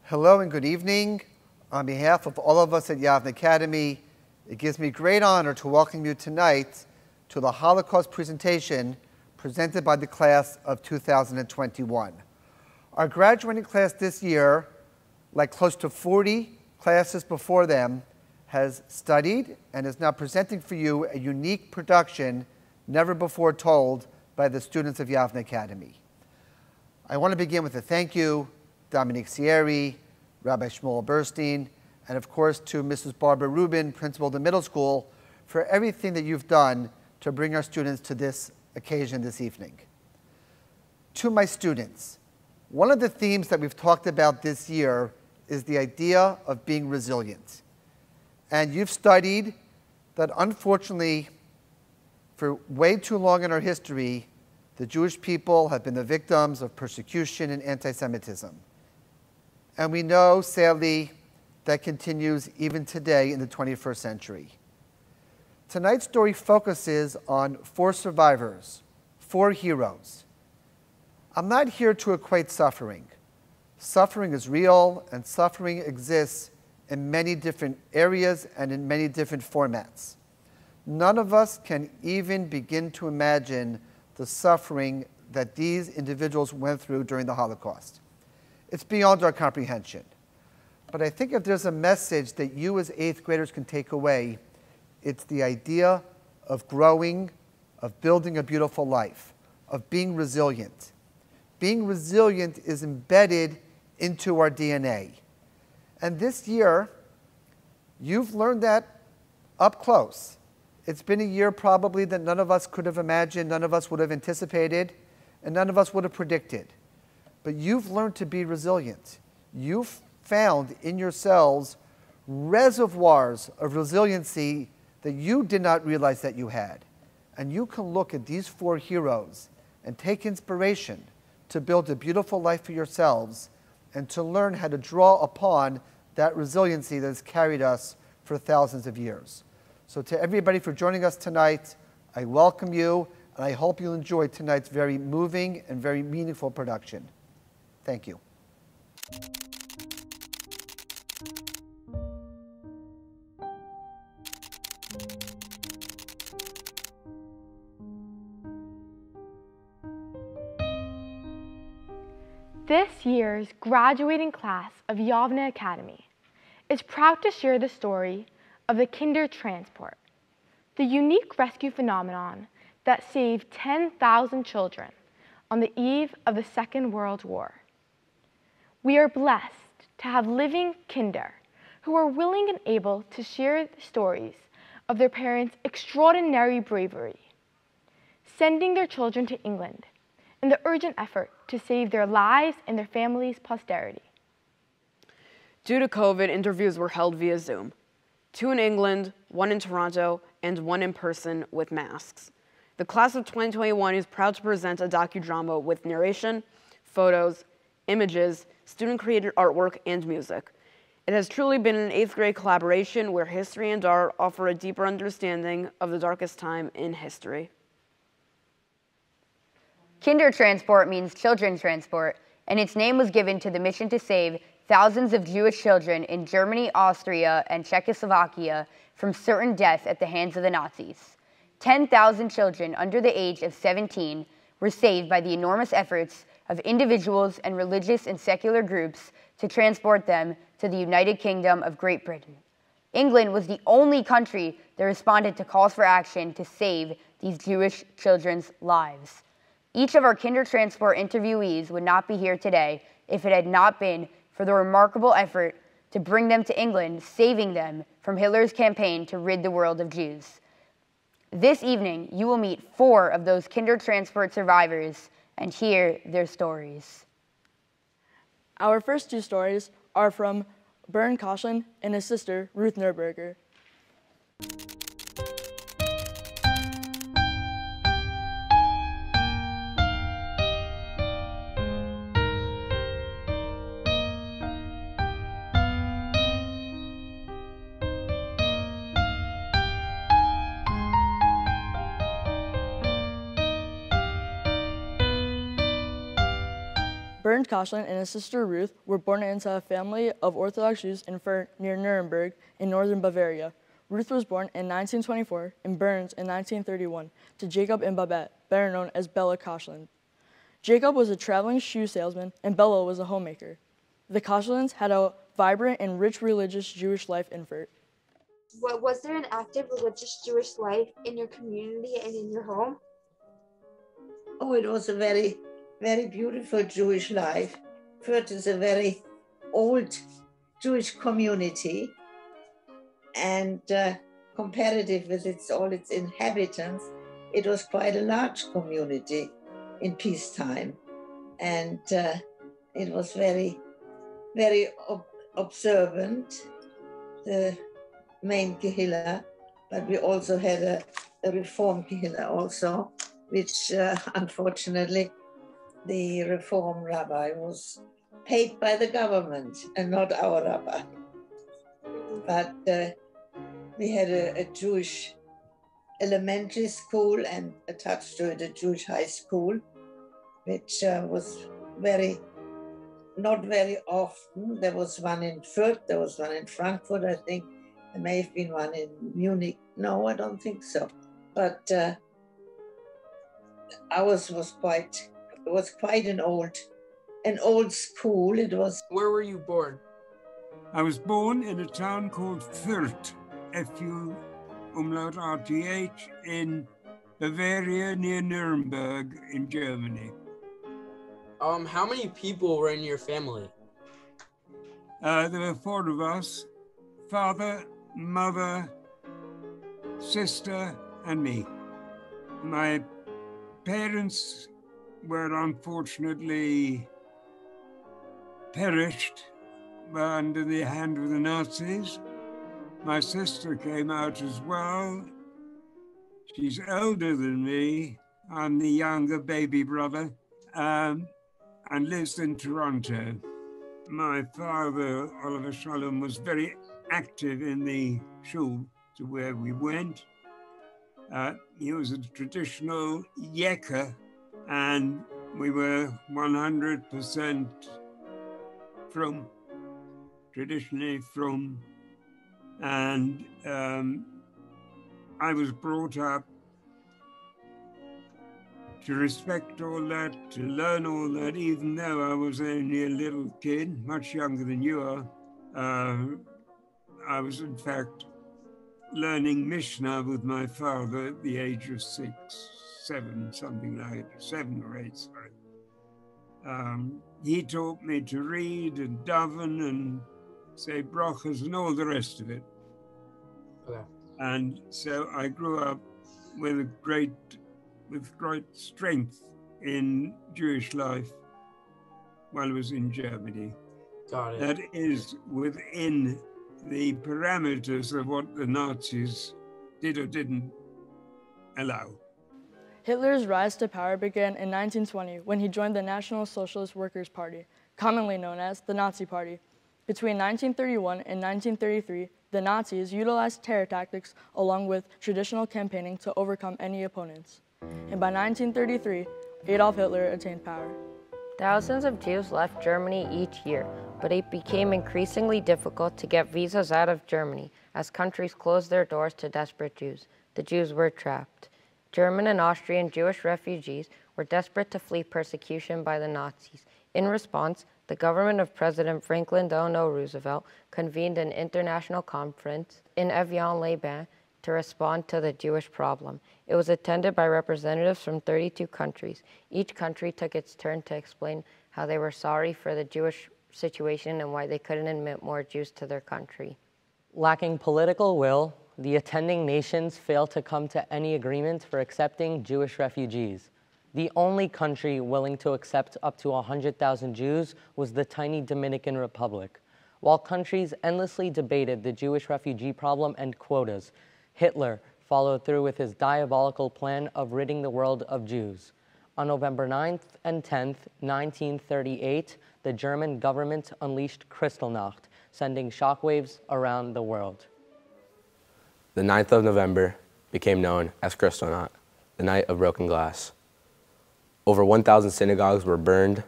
Hello and good evening. On behalf of all of us at Yavne Academy, it gives me great honor to welcome you tonight to the Holocaust presentation presented by the class of 2021. Our graduating class this year, like close to 40 classes before them, has studied and is now presenting for you a unique production never before told by the students of Yavne Academy. I want to begin with a thank you, Dominique Sierri, Rabbi Shmuel Burstein, and of course to Mrs. Barbara Rubin, principal of the middle school, for everything that you've done to bring our students to this occasion this evening. To my students, one of the themes that we've talked about this year is the idea of being resilient. And you've studied that unfortunately, for way too long in our history, the Jewish people have been the victims of persecution and anti-Semitism. And we know, sadly, that continues even today in the 21st century. Tonight's story focuses on 4 survivors, 4 heroes. I'm not here to equate suffering. Suffering is real, and suffering exists in many different areas and in many different formats. None of us can even begin to imagine the suffering that these individuals went through during the Holocaust. It's beyond our comprehension. But I think if there's a message that you as 8th graders can take away, it's the idea of growing, of building a beautiful life, of being resilient. Being resilient is embedded into our DNA. And this year, you've learned that up close. It's been a year probably that none of us could have imagined, none of us would have anticipated, and none of us would have predicted. But you've learned to be resilient. You've found in yourselves reservoirs of resiliency that you did not realize that you had. And you can look at these 4 heroes and take inspiration to build a beautiful life for yourselves and to learn how to draw upon that resiliency that has carried us for thousands of years. So to everybody for joining us tonight, I welcome you, and I hope you'll enjoy tonight's very moving and very meaningful production. Thank you. This year's graduating class of Yavne Academy is proud to share the story of the Kindertransport, the unique rescue phenomenon that saved 10,000 children on the eve of the Second World War. We are blessed to have living Kinder who are willing and able to share the stories of their parents' extraordinary bravery, sending their children to England in the urgent effort to save their lives and their families' posterity. Due to COVID, interviews were held via Zoom. 2 in England, 1 in Toronto, and 1 in person with masks. The class of 2021 is proud to present a docudrama with narration, photos, images, student-created artwork, and music. It has truly been an 8th grade collaboration where history and art offer a deeper understanding of the darkest time in history. Kindertransport means children transport, and its name was given to the mission to save thousands of Jewish children in Germany, Austria, and Czechoslovakia from certain death at the hands of the Nazis. 10,000 children under the age of 17 were saved by the enormous efforts of individuals and religious and secular groups to transport them to the United Kingdom of Great Britain. England was the only country that responded to calls for action to save these Jewish children's lives. Each of our Kindertransport interviewees would not be here today if it had not been for the remarkable effort to bring them to England, saving them from Hitler's campaign to rid the world of Jews. This evening, you will meet 4 of those Kindertransport survivors and hear their stories. Our first 2 stories are from Bernd Koschlin and his sister, Ruth Neuberger. Bernd Koschland and his sister Ruth were born into a family of Orthodox Jews in Fürth near Nuremberg in northern Bavaria. Ruth was born in 1924 and Bernd in 1931 to Jacob and Babette, better known as Bella Koschland. Jacob was a traveling shoe salesman and Bella was a homemaker. The Koschlands had a vibrant and rich religious Jewish life in Fürth. Was there an active religious Jewish life in your community and in your home? Oh, it was a very, very beautiful Jewish life. Fürth is a very old Jewish community and comparative with all its inhabitants, it was quite a large community in peacetime. And it was very, very observant, the main Kehillah, but we also had a Reform Kehillah also, which unfortunately the Reform rabbi was paid by the government and not our rabbi. But we had a Jewish elementary school and attached to it a Jewish high school, which was not very often. There was one in Fürth, there was one in Frankfurt, I think. There may have been one in Munich. No, I don't think so. But ours was quite an old school. It was. Where were you born? I was born in a town called Fürth, F-U umlaut R-T-H, in Bavaria near Nuremberg in Germany. How many people were in your family? There were 4 of us: father, mother, sister, and me. My parents were unfortunately perished under the hand of the Nazis. My sister came out as well. She's older than me. I'm the younger baby brother, and lives in Toronto. My father, Oliver Shalom, was very active in the shul to where we went. He was a traditional Yekker, and we were 100% from, traditionally from, and I was brought up to respect all that, to learn all that, even though I was only a little kid, much younger than you are. I was in fact learning Mishnah with my father at the age of 6, 7, something like it, 7 or 8, sorry. He taught me to read and daven and say brachas and all the rest of it. Okay. And so I grew up with great strength in Jewish life while I was in Germany. Got it. That is within the parameters of what the Nazis did or didn't allow. Hitler's rise to power began in 1920 when he joined the National Socialist Workers' Party, commonly known as the Nazi Party. Between 1931 and 1933, the Nazis utilized terror tactics along with traditional campaigning to overcome any opponents. And by 1933, Adolf Hitler attained power. Thousands of Jews left Germany each year, but it became increasingly difficult to get visas out of Germany as countries closed their doors to desperate Jews. The Jews were trapped. German and Austrian Jewish refugees were desperate to flee persecution by the Nazis. In response, the government of President Franklin Delano Roosevelt convened an international conference in Evian-les-Bains to respond to the Jewish problem. It was attended by representatives from 32 countries. Each country took its turn to explain how they were sorry for the Jewish situation and why they couldn't admit more Jews to their country. Lacking political will, the attending nations failed to come to any agreement for accepting Jewish refugees. The only country willing to accept up to 100,000 Jews was the tiny Dominican Republic. While countries endlessly debated the Jewish refugee problem and quotas, Hitler followed through with his diabolical plan of ridding the world of Jews. On November 9th and 10th, 1938, the German government unleashed Kristallnacht, sending shockwaves around the world. The 9th of November became known as Kristallnacht, the night of broken glass. Over 1,000 synagogues were burned,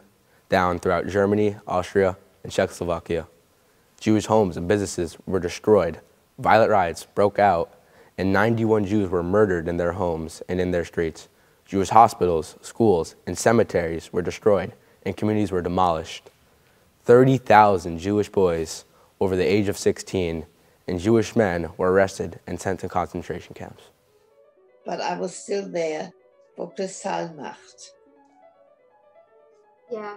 down throughout Germany, Austria, and Czechoslovakia. Jewish homes and businesses were destroyed, violent riots broke out, and 91 Jews were murdered in their homes and in their streets. Jewish hospitals, schools, and cemeteries were destroyed, and communities were demolished. 30,000 Jewish boys over the age of 16 and Jewish men were arrested and sent to concentration camps. But I was still there for Kristallnacht. Yeah.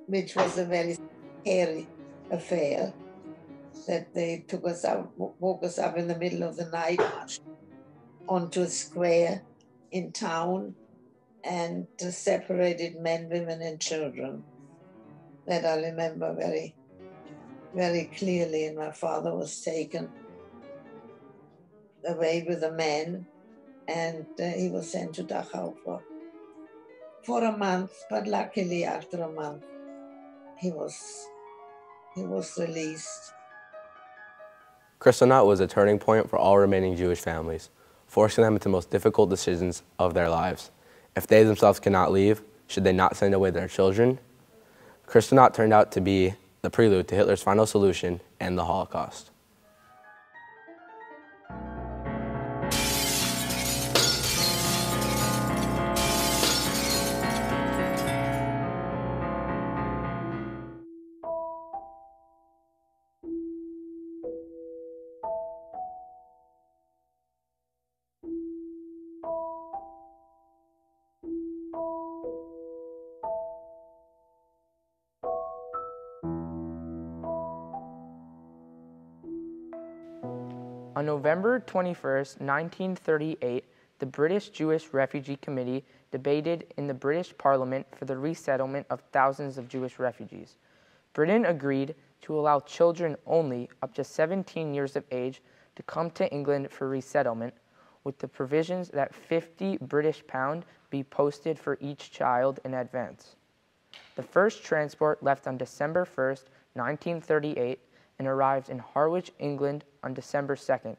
Which was a very scary affair, that they took us out, woke us up in the middle of the night, marched onto a square in town, and separated men, women, and children. That I remember very, very clearly. And my father was taken away with the men, and he was sent to Dachau for a month. But luckily, after a month, he was released. Kristallnacht was a turning point for all remaining Jewish families, forcing them into the most difficult decisions of their lives. If they themselves cannot leave, should they not send away their children? Kristallnacht turned out to be the prelude to Hitler's final solution and the Holocaust. On November 21, 1938, the British Jewish Refugee Committee debated in the British Parliament for the resettlement of thousands of Jewish refugees. Britain agreed to allow children only up to 17 years of age to come to England for resettlement, with the provisions that 50 British pounds be posted for each child in advance. The first transport left on December 1st, 1938, and arrived in Harwich, England on December 2nd.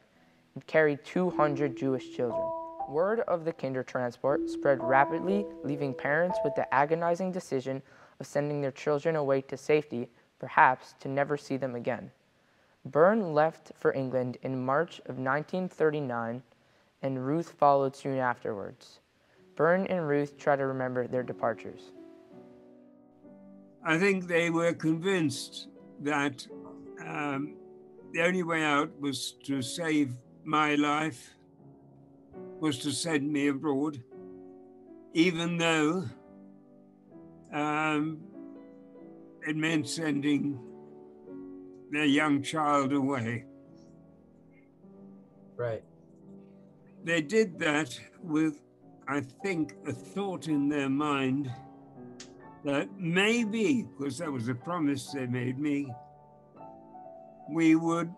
It carried 200 Jewish children. Word of the Kindertransport spread rapidly, leaving parents with the agonizing decision of sending their children away to safety, perhaps to never see them again. Byrne left for England in March of 1939, and Ruth followed soon afterwards. Byrne and Ruth try to remember their departures. I think they were convinced that the only way out was to save my life, was to send me abroad, even though it meant sending their young child away. Right. They did that with, I think, a thought in their mind that maybe, because that was a promise they made me, we would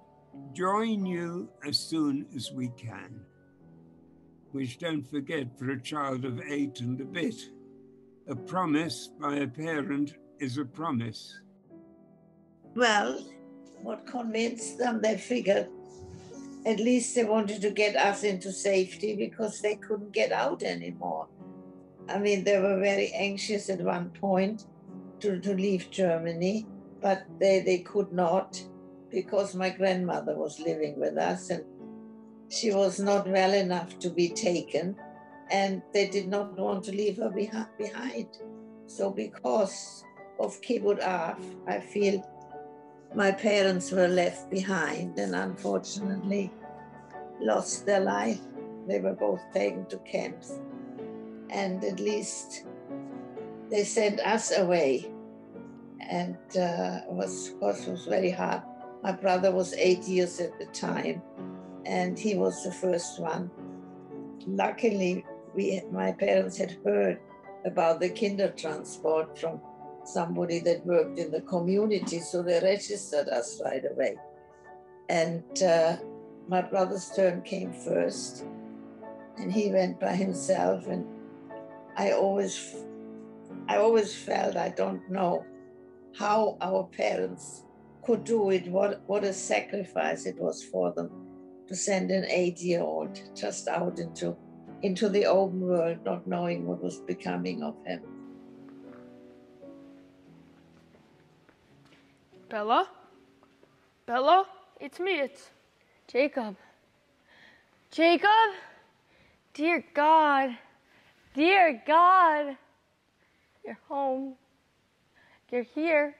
join you as soon as we can. Which, don't forget, for a child of 8 and a bit, a promise by a parent is a promise. Well, what convinced them, they figured at least they wanted to get us into safety because they couldn't get out anymore. I mean, they were very anxious at one point to leave Germany, but they could not, because my grandmother was living with us and she was not well enough to be taken, and they did not want to leave her behind. So because of Kibbutz Av, I feel my parents were left behind and unfortunately lost their life. They were both taken to camps, and at least they sent us away. And it was, of course, it was very hard. My brother was 8 years at the time, and he was the first one. Luckily, my parents had heard about the Kindertransport from somebody that worked in the community, so they registered us right away. And my brother's turn came first, and he went by himself. And I always felt, I don't know how our parents could do it, what a sacrifice it was for them to send an 8-year-old just out into the open world, not knowing what was becoming of him. Bella? Bella? It's me, it's... Jacob. Jacob? Dear God. Dear God. You're home. You're here.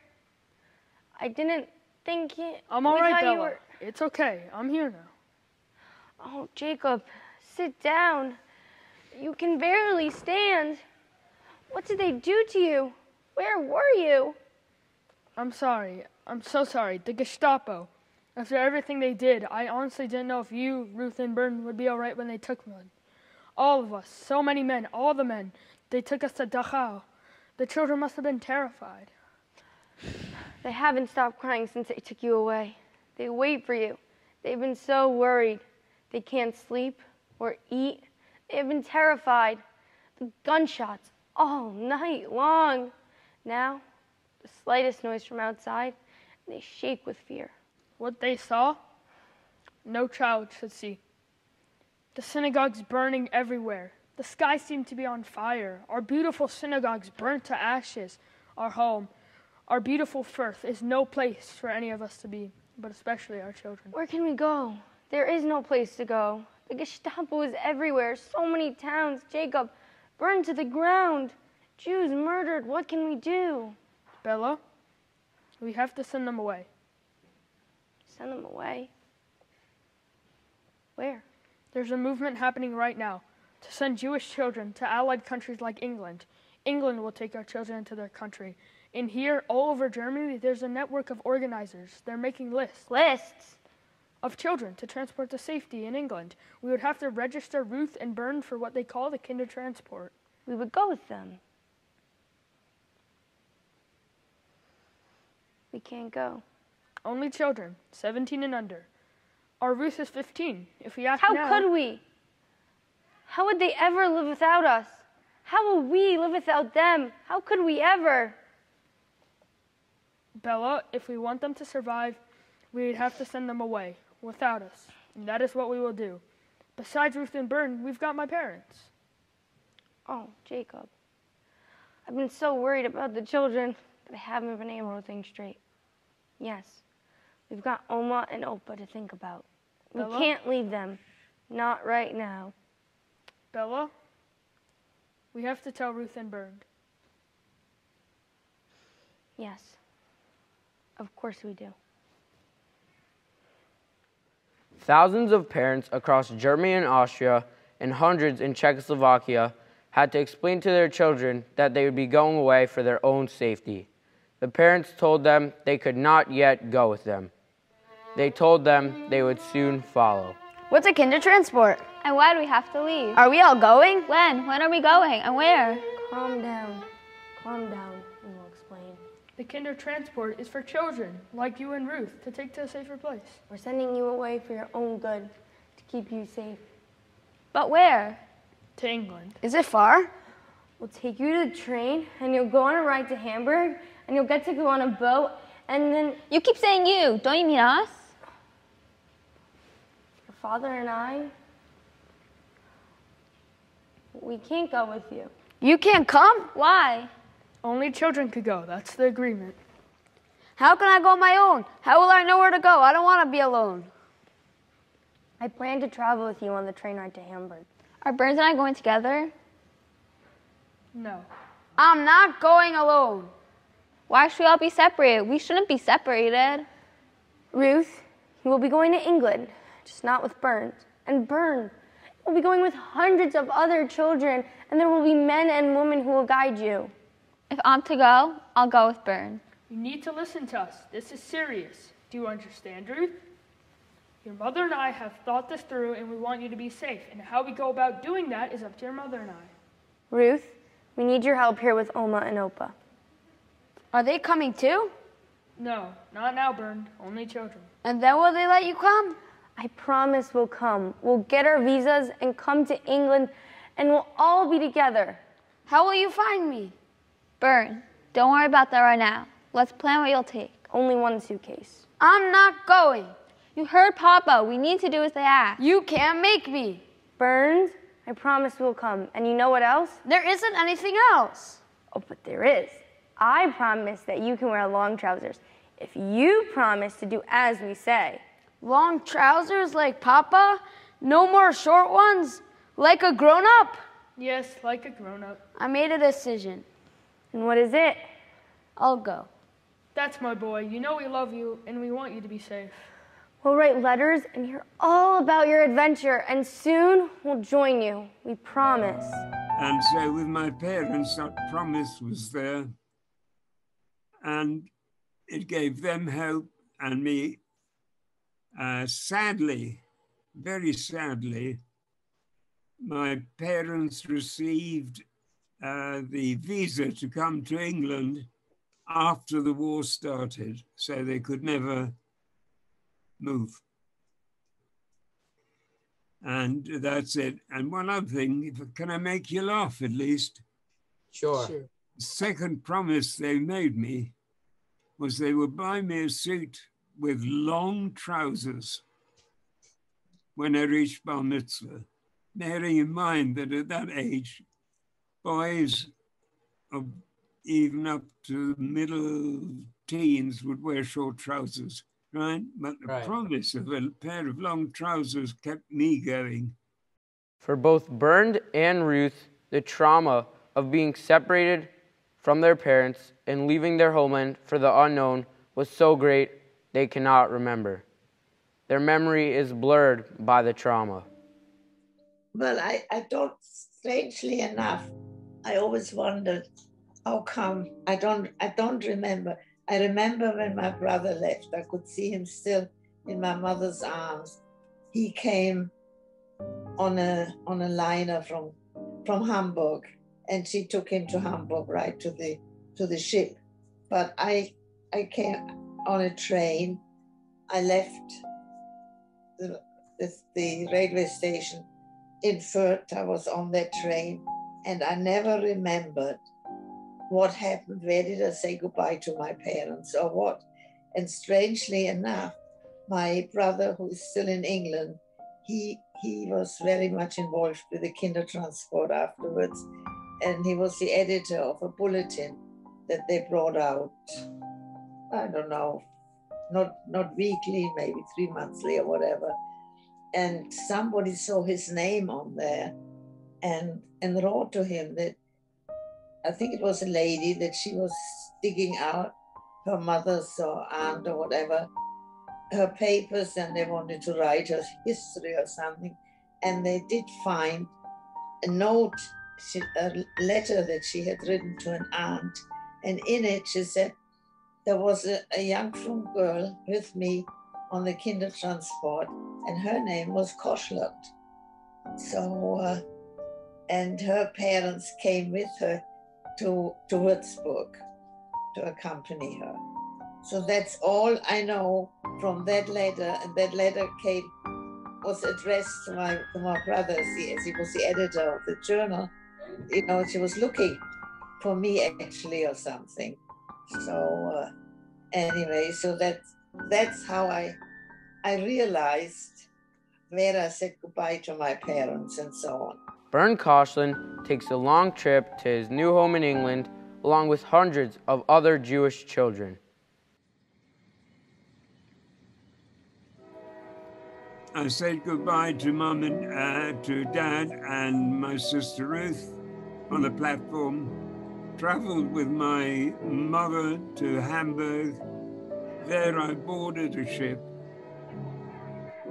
I didn't think it... I'm all right, Bella. Were... It's okay. I'm here now. Oh, Jacob, sit down. You can barely stand. What did they do to you? Where were you? I'm sorry. I'm so sorry. The Gestapo. After everything they did, I honestly didn't know if you, Ruth, and Burton would be all right when they took me. All of us, so many men, all the men, they took us to Dachau. The children must have been terrified. They haven't stopped crying since they took you away. They wait for you. They've been so worried. They can't sleep or eat. They have been terrified. The gunshots all night long. Now, the slightest noise from outside, they shake with fear. What they saw, no child should see. The synagogues burning everywhere. The sky seemed to be on fire. Our beautiful synagogues burnt to ashes. Our home, our beautiful Firth, is no place for any of us to be, but especially our children. Where can we go? There is no place to go. The Gestapo is everywhere. So many towns, Jacob, burned to the ground. Jews murdered. What can we do? Bella, we have to send them away. Send them away? Where? There's a movement happening right now to send Jewish children to allied countries like England. England will take our children into their country. And here, all over Germany, there's a network of organizers. They're making lists. Lists? Of children to transport to safety in England. We would have to register Ruth and Bern for what they call the Kindertransport. We would go with them. We can't go. Only children, 17 and under. Our Ruth is 15. If we ask How now, could we? How would they ever live without us? How will we live without them? How could we ever? Bella, if we want them to survive, we'd have to send them away without us. And that is what we will do. Besides Ruth and Bern, we've got my parents. Oh, Jacob. I've been so worried about the children that I haven't been able to think straight. Yes, we've got Oma and Opa to think about. Bella? We can't leave them. Not right now. Bella, we have to tell Ruth and Bern. Yes, of course we do. Thousands of parents across Germany and Austria and hundreds in Czechoslovakia had to explain to their children that they would be going away for their own safety. The parents told them they could not yet go with them. They told them they would soon follow. What's a Kindertransport? And why do we have to leave? Are we all going? When? When are we going? And where? Calm down. Calm down, and we'll explain. The Kindertransport is for children, like you and Ruth, to take to a safer place. We're sending you away for your own good, to keep you safe. But where? To England. Is it far? We'll take you to the train, and you'll go on a ride to Hamburg, and you'll get to go on a boat, and then... You keep saying you. Don't you mean us? Your father and I... We can't go with you. You can't come? Why? Only children could go. That's the agreement. How can I go on my own? How will I know where to go? I don't want to be alone. I plan to travel with you on the train ride to Hamburg. Are Burns and I going together? No. I'm not going alone. Why should we all be separated? We shouldn't be separated. Ruth, you will be going to England, just not with Burns. And Burns will be going with hundreds of other children, and there will be men and women who will guide you. If I'm to go, I'll go with Burn. You need to listen to us. This is serious. Do you understand, Ruth? Your mother and I have thought this through, and we want you to be safe. And how we go about doing that is up to your mother and I. Ruth, we need your help here with Oma and Opa. Are they coming too? No, not now, Bern. Only children. And then will they let you come? I promise we'll come. We'll get our visas and come to England, and we'll all be together. How will you find me? Burn, don't worry about that right now. Let's plan what you'll take. Only one suitcase. I'm not going. You heard Papa. We need to do as they ask. You can't make me. Burns, I promise we'll come. And you know what else? There isn't anything else. Oh, but there is. I promise that you can wear long trousers if you promise to do as we say. Long trousers like Papa? No more short ones? Like a grown-up? Yes, like a grown-up. I made a decision. And what is it? I'll go. That's my boy. You know we love you, and we want you to be safe. We'll write letters and hear all about your adventure, and soon we'll join you. We promise. And so with my parents, that promise was there. And it gave them hope and me. Sadly, very sadly, my parents received the visa to come to England after the war started, so they could never move. And that's it. And one other thing, can I make you laugh at least? Sure. The second promise they made me was they would buy me a suit with long trousers when I reached bar mitzvah, bearing in mind that at that age, boys of even up to middle teens would wear short trousers, right? But the promise of a pair of long trousers kept me going. For both Bernd and Ruth, the trauma of being separated from their parents and leaving their homeland for the unknown was so great they cannot remember. Their memory is blurred by the trauma. Well, I don't, strangely enough, I always wondered how come. I don't remember. I remember when my brother left, I could see him still in my mother's arms. He came on a liner from Hamburg, and she took him to Hamburg, right to the ship. But I came on a train. I left the railway station in Fürth. I was on that train, and I never remembered what happened. Where did I say goodbye to my parents or what? And strangely enough, my brother, who is still in England, he was very much involved with the Kindertransport afterwards, and he was the editor of a bulletin that they brought out, I don't know, not weekly, maybe 3 monthly or whatever. And somebody saw his name on there and wrote to him that, I think it was a lady, that she was digging out her mother's or aunt or whatever, her papers, and they wanted to write her history or something. And they did find a note, a letter that she had written to an aunt. And in it, she said, there was a young girl with me on the Kindertransport, and her name was Koschland. So, and her parents came with her to Würzburg to accompany her. So that's all I know from that letter, and that letter was addressed to my brother, as he was the editor of the journal. You know, she was looking for me actually or something. So anyway, so that's how I realized where I said goodbye to my parents and so on. Bernd Koschland takes a long trip to his new home in England, along with hundreds of other Jewish children. I said goodbye to Mum and to Dad and my sister Ruth on the platform, traveled with my mother to Hamburg. There I boarded a ship,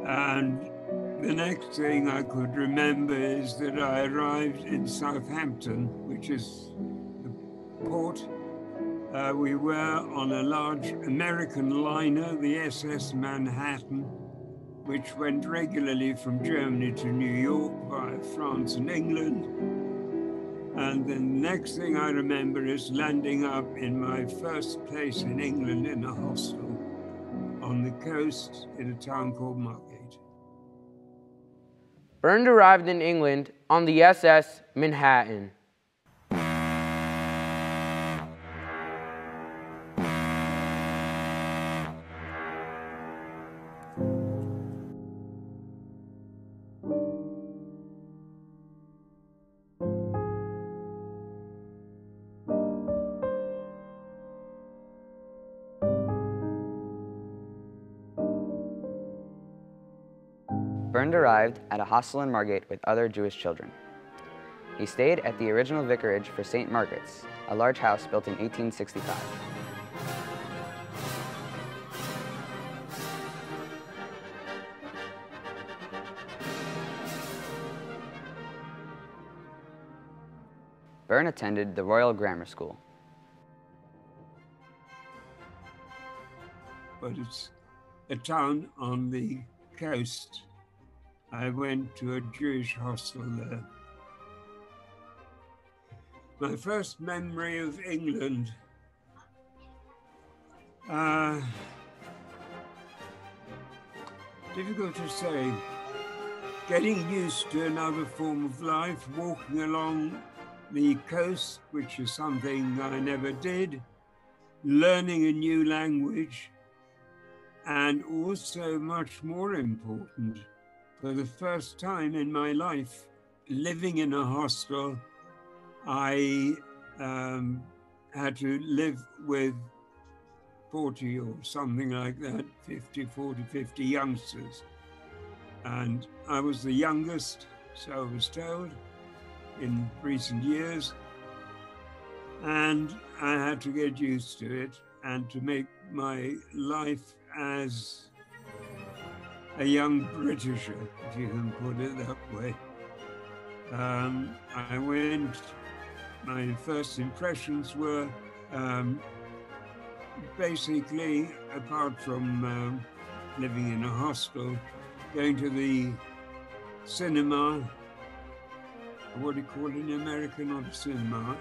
and the next thing I could remember is that I arrived in Southampton, which is the port. We were on a large American liner, the SS Manhattan, which went regularly from Germany to New York via France and England. And the next thing I remember is landing up in my first place in England in a hostel on the coast in a town called Margate. Bernd arrived in England on the SS Manhattan. Bernd arrived at a hostel in Margate with other Jewish children. He stayed at the original vicarage for St. Margaret's, a large house built in 1865. Bernd attended the Royal Grammar School. But it's a town on the coast. I went to a Jewish hostel there. My first memory of England, difficult to say. Getting used to another form of life, walking along the coast, which is something I never did, learning a new language, and also much more important, for the first time in my life, living in a hostel, I had to live with 40 or something like that, 50 youngsters. And I was the youngest, so I was told, in recent years. And I had to get used to it and to make my life as a young Britisher, if you can put it that way. I went, my first impressions were basically, apart from living in a hostel, going to the cinema, what do you call it in America, not a cinema,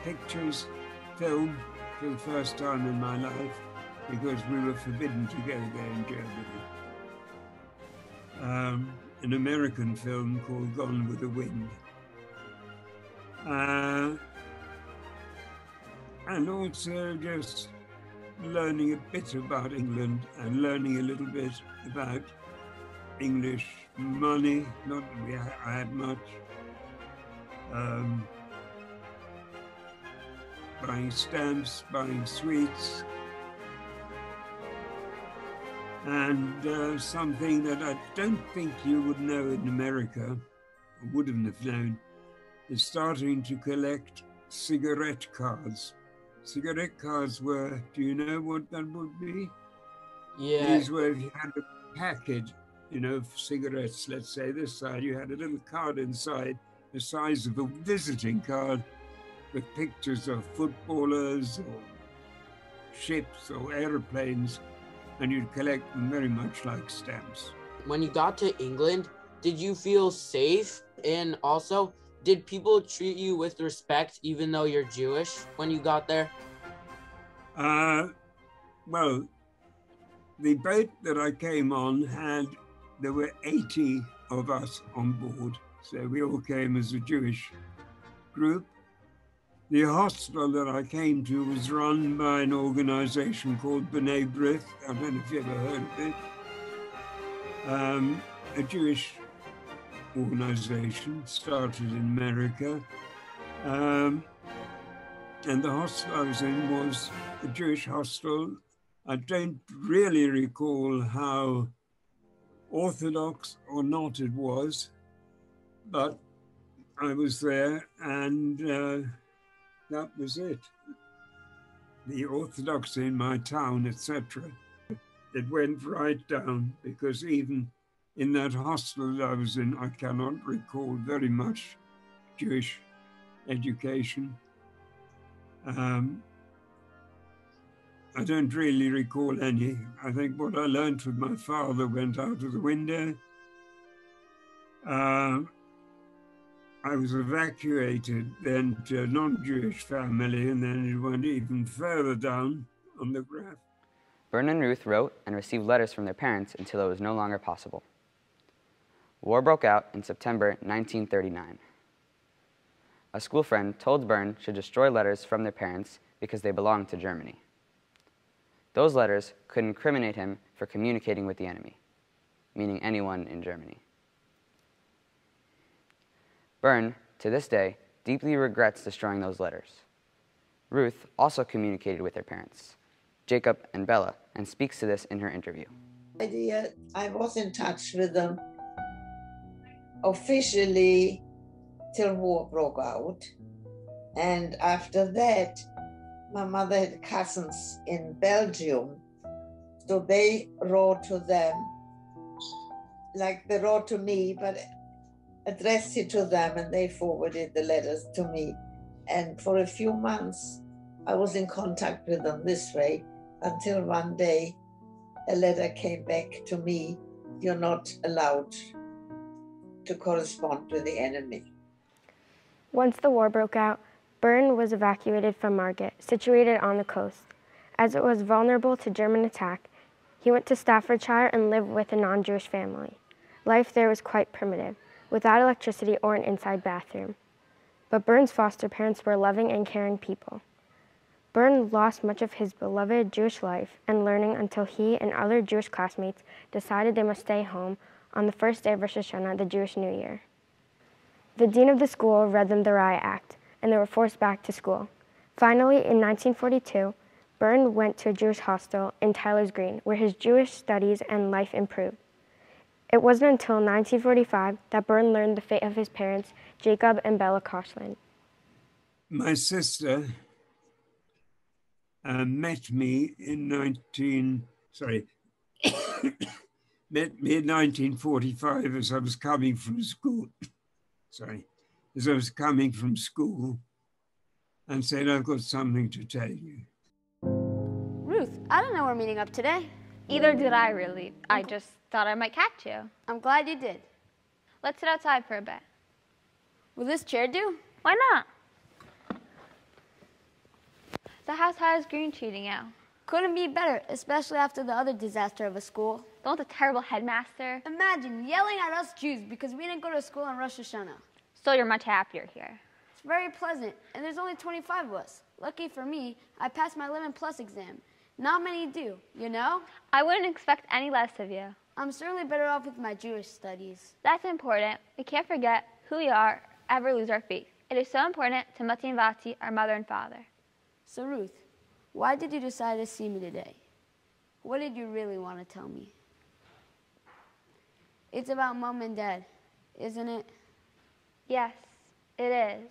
pictures, film, for the first time in my life, because we were forbidden to go there in Germany. An American film called Gone with the Wind. And also just learning a bit about England and learning a little bit about English money, not that I had much. Buying stamps, buying sweets, and something that I don't think you would know in America, or wouldn't have known, is starting to collect cigarette cards. Cigarette cards were, do you know what that would be? Yeah. These were, if you had a packet, you know, of cigarettes, let's say this side, you had a little card inside the size of a visiting card with pictures of footballers or ships or airplanes, and you'd collect them very much like stamps. When you got to England, did you feel safe? And also, did people treat you with respect even though you're Jewish when you got there? Well, the boat that I came on there were 80 of us on board, so we all came as a Jewish group. The hostel that I came to was run by an organization called B'nai B'rith. I don't know if you ever heard of it. A Jewish organization started in America. And the hostel I was in was a Jewish hostel. I don't really recall how Orthodox or not it was, but I was there, and that was it. The Orthodoxy in my town, etc. It went right down, because even in that hostel that I was in, I cannot recall very much Jewish education. I don't really recall any. I think what I learned with my father went out of the window. I was evacuated then to a non-Jewish family, and then it went even further down on the graph. Bernd and Ruth wrote and received letters from their parents until it was no longer possible. War broke out in September 1939. A school friend told Bernd to destroy letters from their parents because they belonged to Germany. Those letters could incriminate him for communicating with the enemy, meaning anyone in Germany. Bernd, to this day, deeply regrets destroying those letters. Ruth also communicated with her parents, Jacob and Bella, and speaks to this in her interview. I was in touch with them officially till war broke out. And after that, my mother had cousins in Belgium. So they wrote to them, like they wrote to me, but addressed it to them, and they forwarded the letters to me. And for a few months, I was in contact with them this way until one day a letter came back to me: you're not allowed to correspond with the enemy. Once the war broke out, Bern was evacuated from Margate, situated on the coast. As it was vulnerable to German attack, he went to Staffordshire and lived with a non-Jewish family. Life there was quite primitive, without electricity or an inside bathroom. But Bern's foster parents were loving and caring people. Bern lost much of his beloved Jewish life and learning until he and other Jewish classmates decided they must stay home on the first day of Rosh Hashanah, the Jewish New Year. The dean of the school read them the Riot Act, and they were forced back to school. Finally, in 1942, Bern went to a Jewish hostel in Tyler's Green, where his Jewish studies and life improved. It wasn't until 1945 that Bern learned the fate of his parents, Jacob and Bella Koshland. My sister met me in 1945 as I was coming from school. As I was coming from school, and said, I've got something to tell you. Ruth, I don't know we're meeting up today. Either did I, really. I just thought I might catch you. I'm glad you did. Let's sit outside for a bit. Will this chair do? Why not? So how's Tyler's Green treating you? Couldn't be better, especially after the other disaster of a school. Don't the terrible headmaster? Imagine yelling at us Jews because we didn't go to school on Rosh Hashanah. So you're much happier here. It's very pleasant, and there's only 25 of us. Lucky for me, I passed my 11 plus exam. Not many do, you know? I wouldn't expect any less of you. I'm certainly better off with my Jewish studies. That's important. We can't forget who we are, ever lose our faith. It is so important to Mati and Vati, our mother and father. So Ruth, why did you decide to see me today? What did you really want to tell me? It's about Mom and Dad, isn't it? Yes, it is.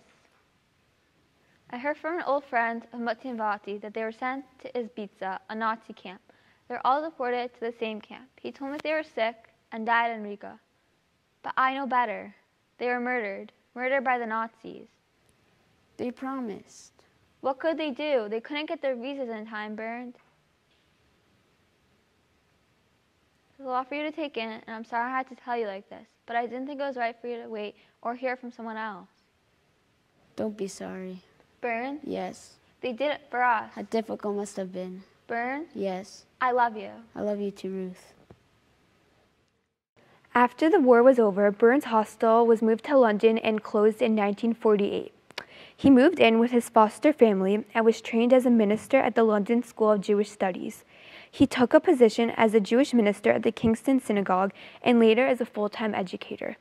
I heard from an old friend of Mati and Vati that they were sent to Izbica, a Nazi camp. They're all deported to the same camp. He told me they were sick and died in Riga. But I know better. They were murdered by the Nazis. They promised. What could they do? They couldn't get their visas in time, Bernd. There's a lot for you to take in, and I'm sorry I had to tell you like this, but I didn't think it was right for you to wait or hear from someone else. Don't be sorry. Bernd? Yes. They did it for us. How difficult must have been. Bernd? Yes. I love you. I love you too, Ruth. After the war was over, Bern's hostel was moved to London and closed in 1948. He moved in with his foster family and was trained as a minister at the London School of Jewish Studies. He took a position as a Jewish minister at the Kingston Synagogue and later as a full-time educator.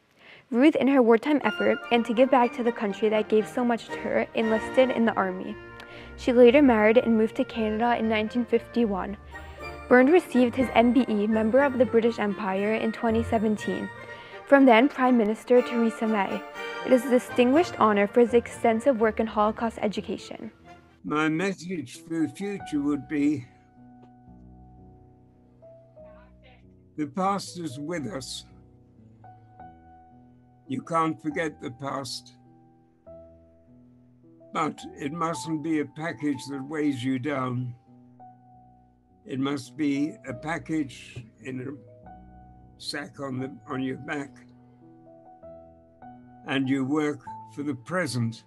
Ruth, in her wartime effort and to give back to the country that gave so much to her, enlisted in the army. She later married and moved to Canada in 1951. Bernd received his MBE, Member of the British Empire, in 2017. From then, Prime Minister Theresa May. It is a distinguished honor for his extensive work in Holocaust education. My message for the future would be, the past is with us. You can't forget the past, but it mustn't be a package that weighs you down. It must be a package in a sack on your back, and you work for the present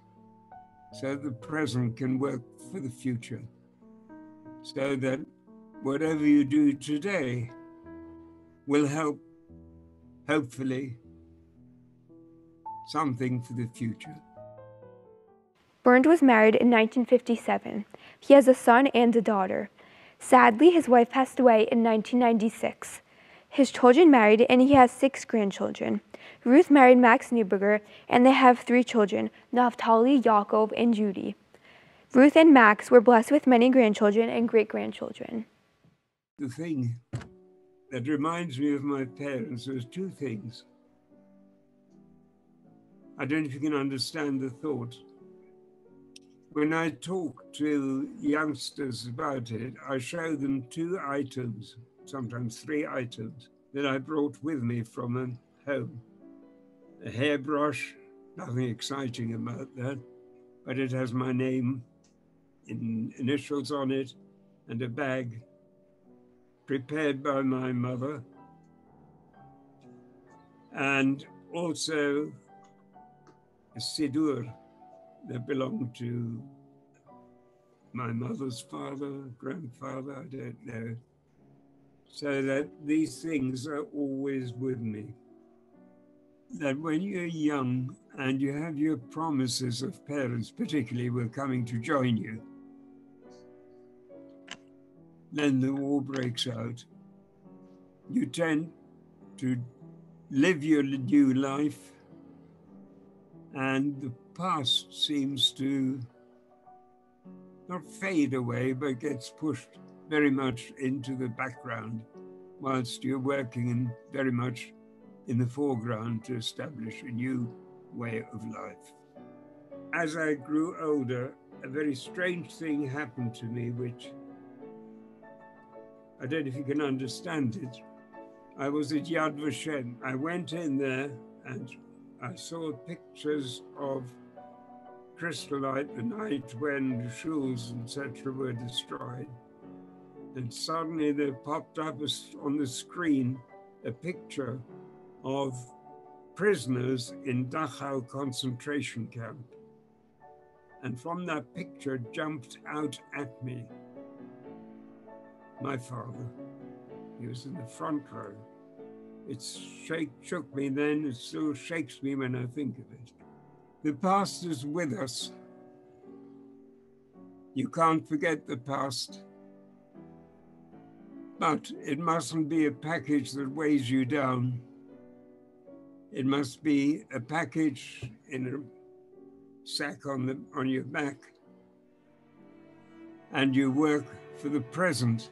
so the present can work for the future, so that whatever you do today will help, hopefully, something for the future. Bernd was married in 1957. He has a son and a daughter. Sadly, his wife passed away in 1996. His children married, and he has 6 grandchildren. Ruth married Max Neuberger, and they have 3 children, Naftali, Yaakov, and Judy. Ruth and Max were blessed with many grandchildren and great-grandchildren. The thing that reminds me of my parents. There's two things. I don't know if you can understand the thought. When I talk to youngsters about it, I show them two items, sometimes three items, that I brought with me from home. A hairbrush, nothing exciting about that, but it has my name in initials on it, and a bag prepared by my mother, and also a siddur that belonged to my mother's father, grandfather, I don't know. So that these things are always with me. That when you're young and you have your promises of parents, particularly were coming to join you, then the war breaks out. You tend to live your new life, and the past seems to not fade away, but gets pushed very much into the background, whilst you're working very much in the foreground to establish a new way of life. As I grew older, a very strange thing happened to me, which I don't know if you can understand it. I was at Yad Vashem. I went in there and I saw pictures of Crystallite, the night when the shuls, etc., were destroyed. And suddenly there popped up on the screen a picture of prisoners in Dachau concentration camp. And from that picture jumped out at me my father. He was in the front row. It shook me then, it still shakes me when I think of it. The past is with us. You can't forget the past, but it mustn't be a package that weighs you down. It must be a package in a sack on your back, and you work for the present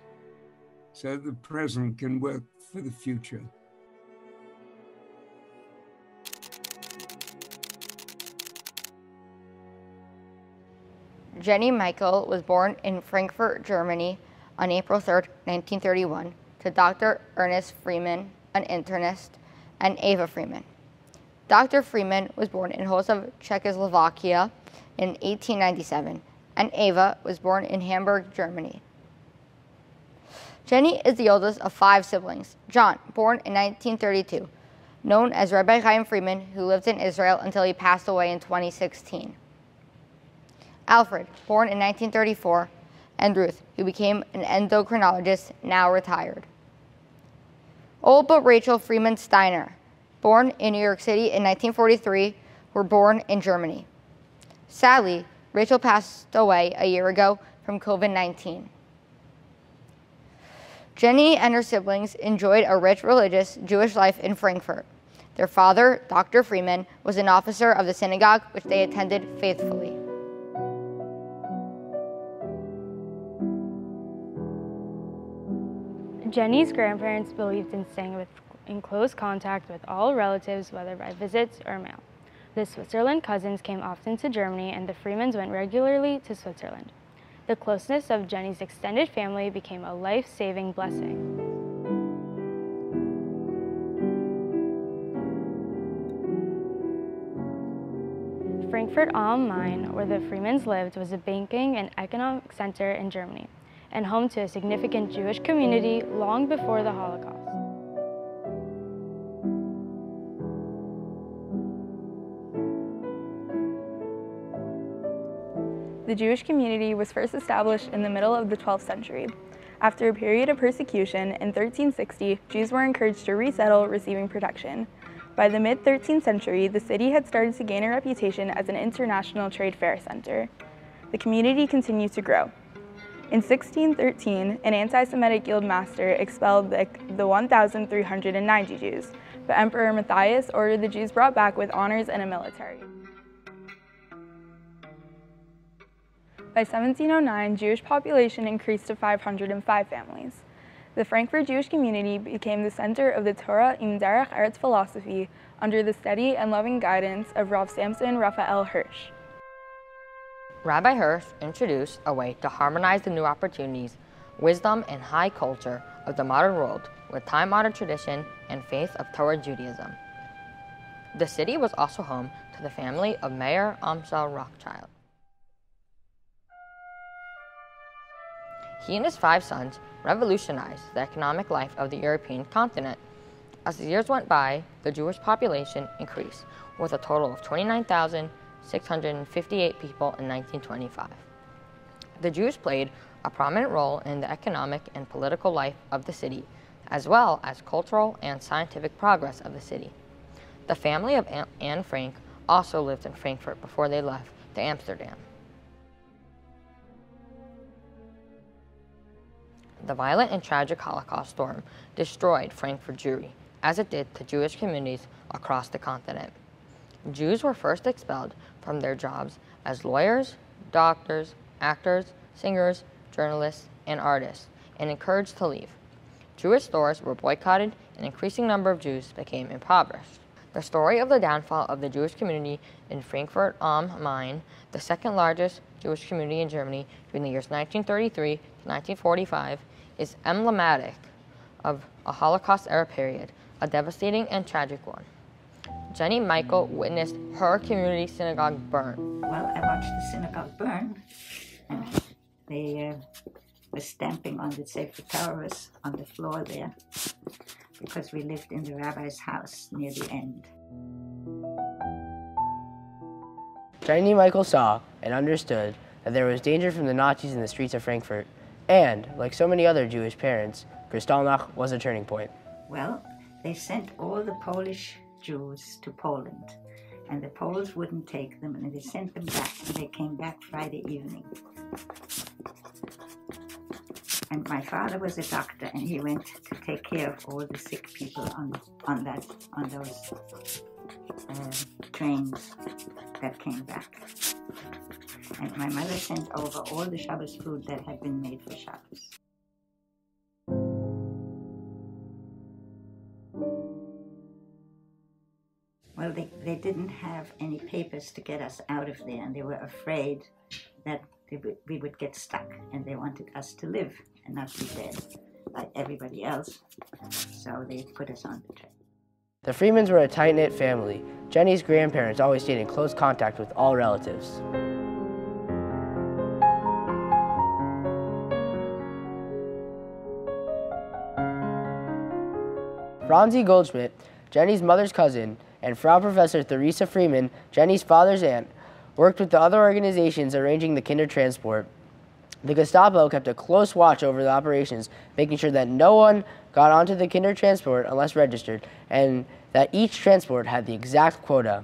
so the present can work for the future. Jenny Michael was born in Frankfurt, Germany on April 3, 1931, to Dr. Ernest Freeman, an internist, and Eva Freeman. Dr. Freeman was born in Hosov, Czechoslovakia in 1897, and Eva was born in Hamburg, Germany. Jenny is the oldest of 5 siblings. John, born in 1932, known as Rabbi Chaim Freeman, who lived in Israel until he passed away in 2016. Alfred, born in 1934, and Ruth, who became an endocrinologist, now retired. Olga Rachel Freeman Steiner, born in New York City in 1943, were born in Germany. Sadly, Rachel passed away a year ago from COVID-19. Jenny and her siblings enjoyed a rich religious Jewish life in Frankfurt. Their father, Dr. Freeman, was an officer of the synagogue, which they attended faithfully. Jenny's grandparents believed in staying in close contact with all relatives, whether by visits or mail. The Switzerland cousins came often to Germany, and the Freemans went regularly to Switzerland. The closeness of Jenny's extended family became a life-saving blessing. Frankfurt am Main, where the Freemans lived, was a banking and economic center in Germany, and home to a significant Jewish community long before the Holocaust. The Jewish community was first established in the middle of the 12th century. After a period of persecution, in 1360, Jews were encouraged to resettle, receiving protection. By the mid-13th century, the city had started to gain a reputation as an international trade fair center. The community continued to grow. In 1613, an anti-Semitic guildmaster expelled the 1,390 Jews, but Emperor Matthias ordered the Jews brought back with honors and a military. By 1709, Jewish population increased to 505 families. The Frankfurt Jewish community became the center of the Torah im Derech Eretz philosophy under the steady and loving guidance of Rav Samson Raphael Hirsch. Rabbi Hirsch introduced a way to harmonize the new opportunities, wisdom, and high culture of the modern world with time-honored tradition and faith of Torah Judaism. The city was also home to the family of Mayor Amschel Rothschild. He and his 5 sons revolutionized the economic life of the European continent. As the years went by, the Jewish population increased, with a total of 29,658 people in 1925. The Jews played a prominent role in the economic and political life of the city, as well as cultural and scientific progress of the city. The family of Anne Frank also lived in Frankfurt before they left to Amsterdam. The violent and tragic Holocaust storm destroyed Frankfurt Jewry, as it did to Jewish communities across the continent. Jews were first expelled from their jobs as lawyers, doctors, actors, singers, journalists, and artists, and encouraged to leave. Jewish stores were boycotted, and an increasing number of Jews became impoverished. The story of the downfall of the Jewish community in Frankfurt am Main, the second largest Jewish community in Germany between the years 1933 to 1945, is emblematic of a Holocaust-era period, a devastating and tragic one. Jenny Michael witnessed her community synagogue burn. Well, I watched the synagogue burn, and they were stamping on the Sefer Torah on the floor there, because we lived in the rabbi's house near the end. Jenny Michael saw and understood that there was danger from the Nazis in the streets of Frankfurt, and, like so many other Jewish parents, Kristallnacht was a turning point. Well, they sent all the Polish Jews to Poland, and the Poles wouldn't take them, and they sent them back, and they came back Friday evening. And my father was a doctor, and he went to take care of all the sick people on those trains that came back. And my mother sent over all the Shabbos food that had been made for Shabbos. Well, they didn't have any papers to get us out of there, and they were afraid that we would get stuck, and they wanted us to live and not be dead like everybody else, so they put us on the train. The Freemans were a tight-knit family. Jenny's grandparents always stayed in close contact with all relatives. Franzi Goldschmidt, Jenny's mother's cousin, and Frau Professor Theresa Freeman, Jenny's father's aunt, worked with the other organizations arranging the Kindertransport. The Gestapo kept a close watch over the operations, making sure that no one got onto the Kindertransport unless registered, and that each transport had the exact quota.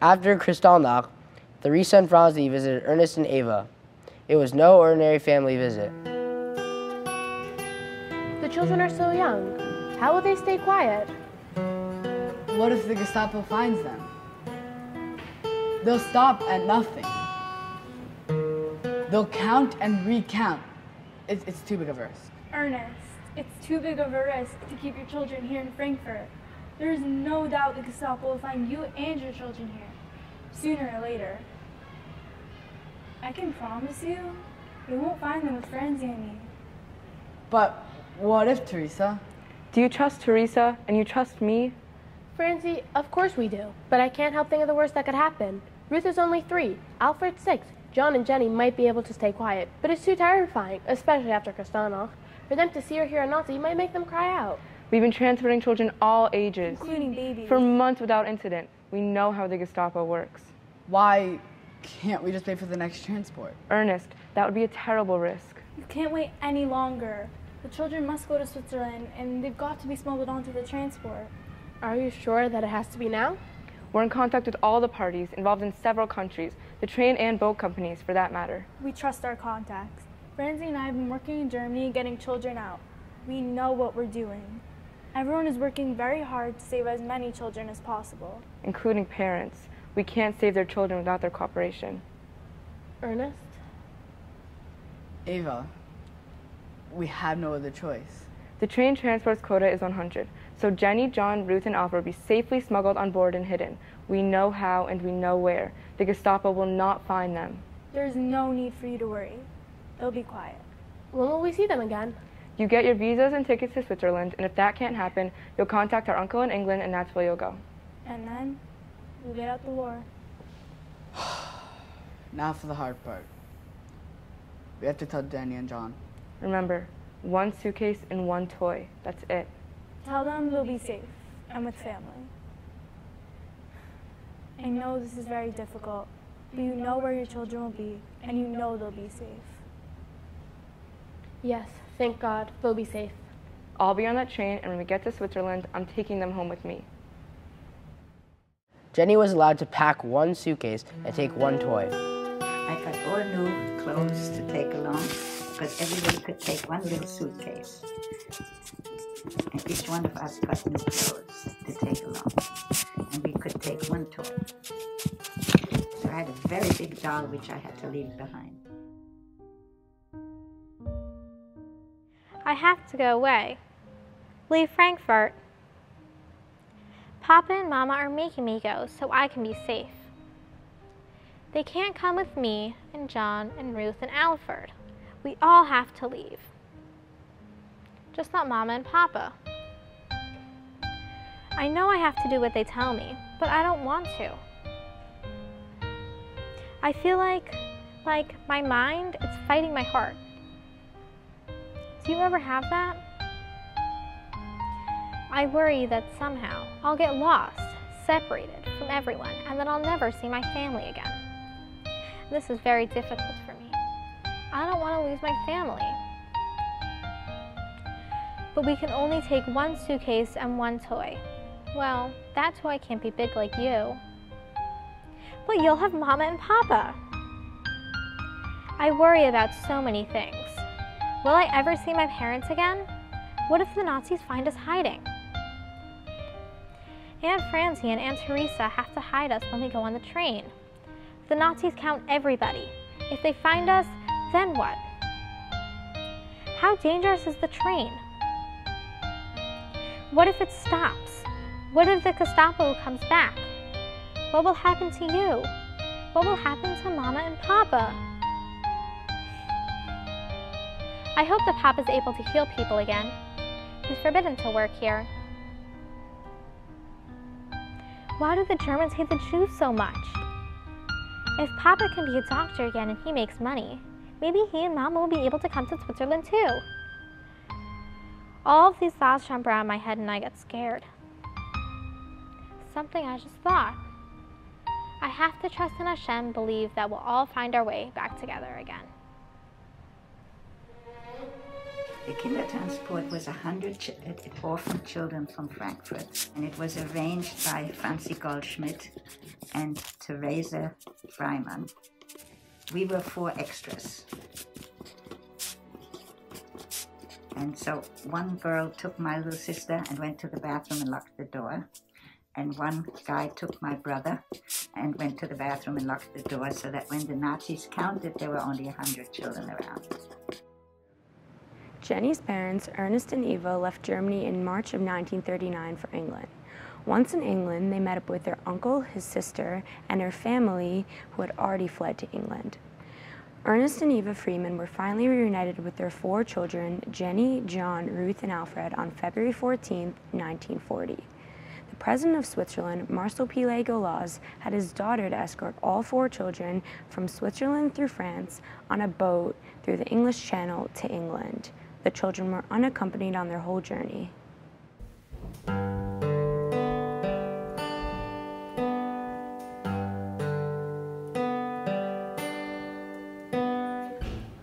After Kristallnacht, Theresa and Franzi visited Ernest and Ava. It was no ordinary family visit. The children are so young. How will they stay quiet? What if the Gestapo finds them? They'll stop at nothing. They'll count and recount. It's too big of a risk. Ernest, it's too big of a risk to keep your children here in Frankfurt. There is no doubt the Gestapo will find you and your children here, sooner or later. I can promise you, they won't find them with Franzi and me. But what if, Teresa? Do you trust Teresa and you trust me? Francie, of course we do, but I can't help think of the worst that could happen. Ruth is only 3, Alfred's 6. John and Jenny might be able to stay quiet, but it's too terrifying, especially after Kristallnacht. For them to see or hear a Nazi might make them cry out. We've been transporting children all ages, including babies, for months without incident. We know how the Gestapo works. Why can't we just pay for the next transport? Ernest, that would be a terrible risk. You can't wait any longer. The children must go to Switzerland, and they've got to be smuggled onto the transport. Are you sure that it has to be now? We're in contact with all the parties involved in several countries, the train and boat companies for that matter. We trust our contacts. Franzi and I have been working in Germany getting children out. We know what we're doing. Everyone is working very hard to save as many children as possible. Including parents. We can't save their children without their cooperation. Ernest? Ava, We have no other choice. The train transport's quota is 100, so Jenny, John, Ruth, and Alfred will be safely smuggled on board and hidden. We know how and we know where. The Gestapo will not find them. There's no need for you to worry. They'll be quiet. When will we see them again? You get your visas and tickets to Switzerland, and if that can't happen, you'll contact our uncle in England, and that's where you'll go. And then, we'll get out the war. Now for the hard part. We have to tell Danny and John. Remember, one suitcase and one toy. That's it. Tell them they'll be safe and with family. I know this is very difficult, but you know where your children will be, and you know they'll be safe. Yes, thank God, they'll be safe. I'll be on that train, and when we get to Switzerland, I'm taking them home with me. Jenny was allowed to pack one suitcase and take one toy. I got all new clothes to take along, because everybody could take one little suitcase. And each one of us got new clothes to take along. And we could take one toy. So I had a very big doll which I had to leave behind. I have to go away. Leave Frankfurt. Papa and Mama are making me go so I can be safe. They can't come with me and John and Ruth and Alfred. We all have to leave. Just not Mama and Papa. I know I have to do what they tell me, but I don't want to. I feel like my mind is fighting my heart. Do you ever have that? I worry that somehow I'll get lost, separated from everyone, and that I'll never see my family again. This is very difficult for me. I don't want to lose my family. But we can only take one suitcase and one toy. Well, that toy can't be big like you. But you'll have Mama and Papa. I worry about so many things. Will I ever see my parents again? What if the Nazis find us hiding? Aunt Francie and Aunt Teresa have to hide us when we go on the train. The Nazis count everybody. If they find us, then what? How dangerous is the train? What if it stops? What if the Gestapo comes back? What will happen to you? What will happen to Mama and Papa? I hope that Papa's able to heal people again. He's forbidden to work here. Why do the Germans hate the Jews so much? If Papa can be a doctor again and he makes money, maybe he and Mama will be able to come to Switzerland too. All of these thoughts jump around my head and I get scared. Something I just thought. I have to trust in Hashem and believe that we'll all find our way back together again. The Kindertransport was 100 orphan children from Frankfurt, and it was arranged by Franzi Goldschmidt and Theresa Freimann. We were 4 extras. And so one girl took my little sister and went to the bathroom and locked the door. And one guy took my brother and went to the bathroom and locked the door, so that when the Nazis counted, there were only 100 children around. Jenny's parents, Ernest and Eva, left Germany in March of 1939 for England. Once in England, they met up with their uncle, his sister, and her family who had already fled to England. Ernest and Eva Freeman were finally reunited with their 4 children, Jenny, John, Ruth, and Alfred, on February 14, 1940. The president of Switzerland, Marcel Pilet-Golaz, had his daughter to escort all 4 children from Switzerland through France on a boat through the English Channel to England. The children were unaccompanied on their whole journey.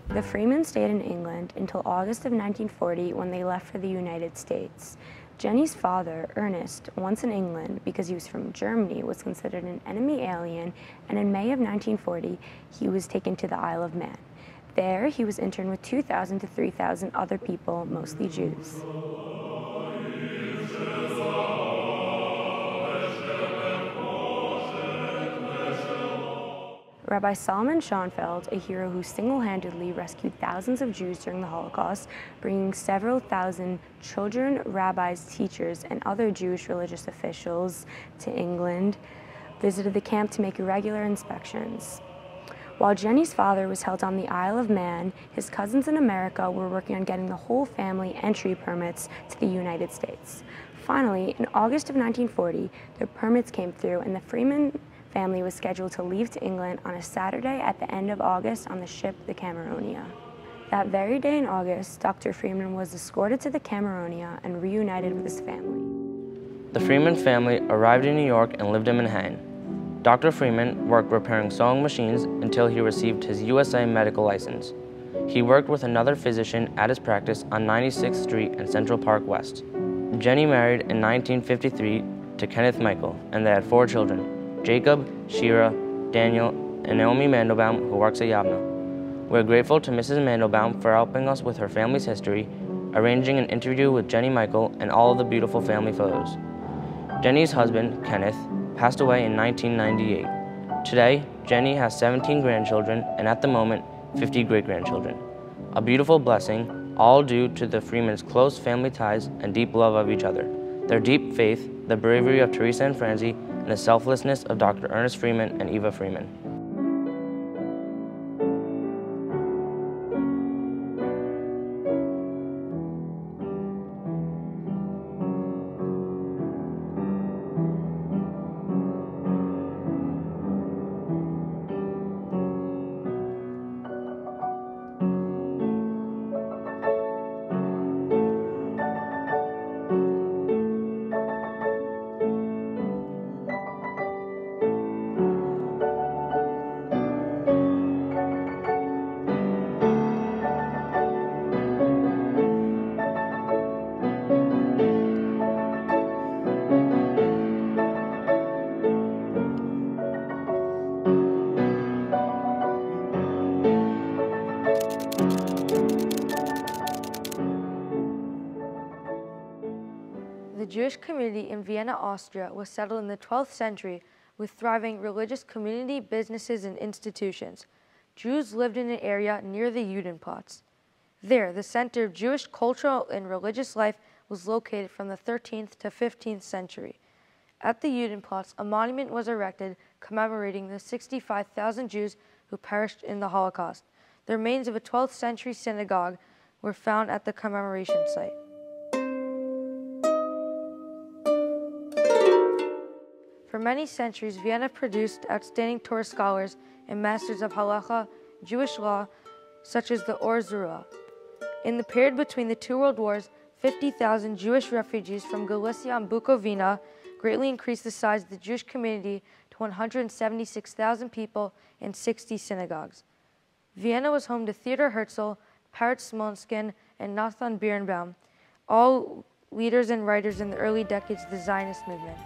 The Freemans stayed in England until August of 1940 when they left for the United States. Jenny's father, Ernest, once in England because he was from Germany, was considered an enemy alien, and in May of 1940 he was taken to the Isle of Man. There, he was interned with 2,000 to 3,000 other people, mostly Jews. Rabbi Solomon Schonfeld, a hero who single-handedly rescued thousands of Jews during the Holocaust, bringing several thousand children, rabbis, teachers, and other Jewish religious officials to England, visited the camp to make regular inspections. While Jenny's father was held on the Isle of Man, his cousins in America were working on getting the whole family entry permits to the United States. Finally, in August of 1940, their permits came through and the Freeman family was scheduled to leave to England on a Saturday at the end of August on the ship the Cameronia. That very day in August, Dr. Freeman was escorted to the Cameronia and reunited with his family. The Freeman family arrived in New York and lived in Manhattan. Dr. Freeman worked repairing sewing machines until he received his USA medical license. He worked with another physician at his practice on 96th Street and Central Park West. Jenny married in 1953 to Kenneth Michael, and they had 4 children, Jacob, Shira, Daniel, and Naomi Mandelbaum, who works at Yavna. We're grateful to Mrs. Mandelbaum for helping us with her family's history, arranging an interview with Jenny Michael, and all of the beautiful family photos. Jenny's husband, Kenneth, passed away in 1998. Today, Jenny has 17 grandchildren and at the moment, 50 great-grandchildren. A beautiful blessing, all due to the Freemans' close family ties and deep love of each other, their deep faith, the bravery of Teresa and Francie, and the selflessness of Dr. Ernest Freeman and Eva Freeman. The Jewish community in Vienna, Austria was settled in the 12th century with thriving religious community, businesses, and institutions. Jews lived in an area near the Judenplatz. There, the center of Jewish cultural and religious life was located from the 13th to 15th century. At the Judenplatz, a monument was erected commemorating the 65,000 Jews who perished in the Holocaust. The remains of a 12th century synagogue were found at the commemoration site. For many centuries, Vienna produced outstanding Torah scholars and masters of halacha, Jewish law, such as the Or Zarua. In the period between the 2 world wars, 50,000 Jewish refugees from Galicia and Bukovina greatly increased the size of the Jewish community to 176,000 people and 60 synagogues. Vienna was home to Theodor Herzl, Peretz Smolenskin, and Nathan Birnbaum, all leaders and writers in the early decades of the Zionist movement.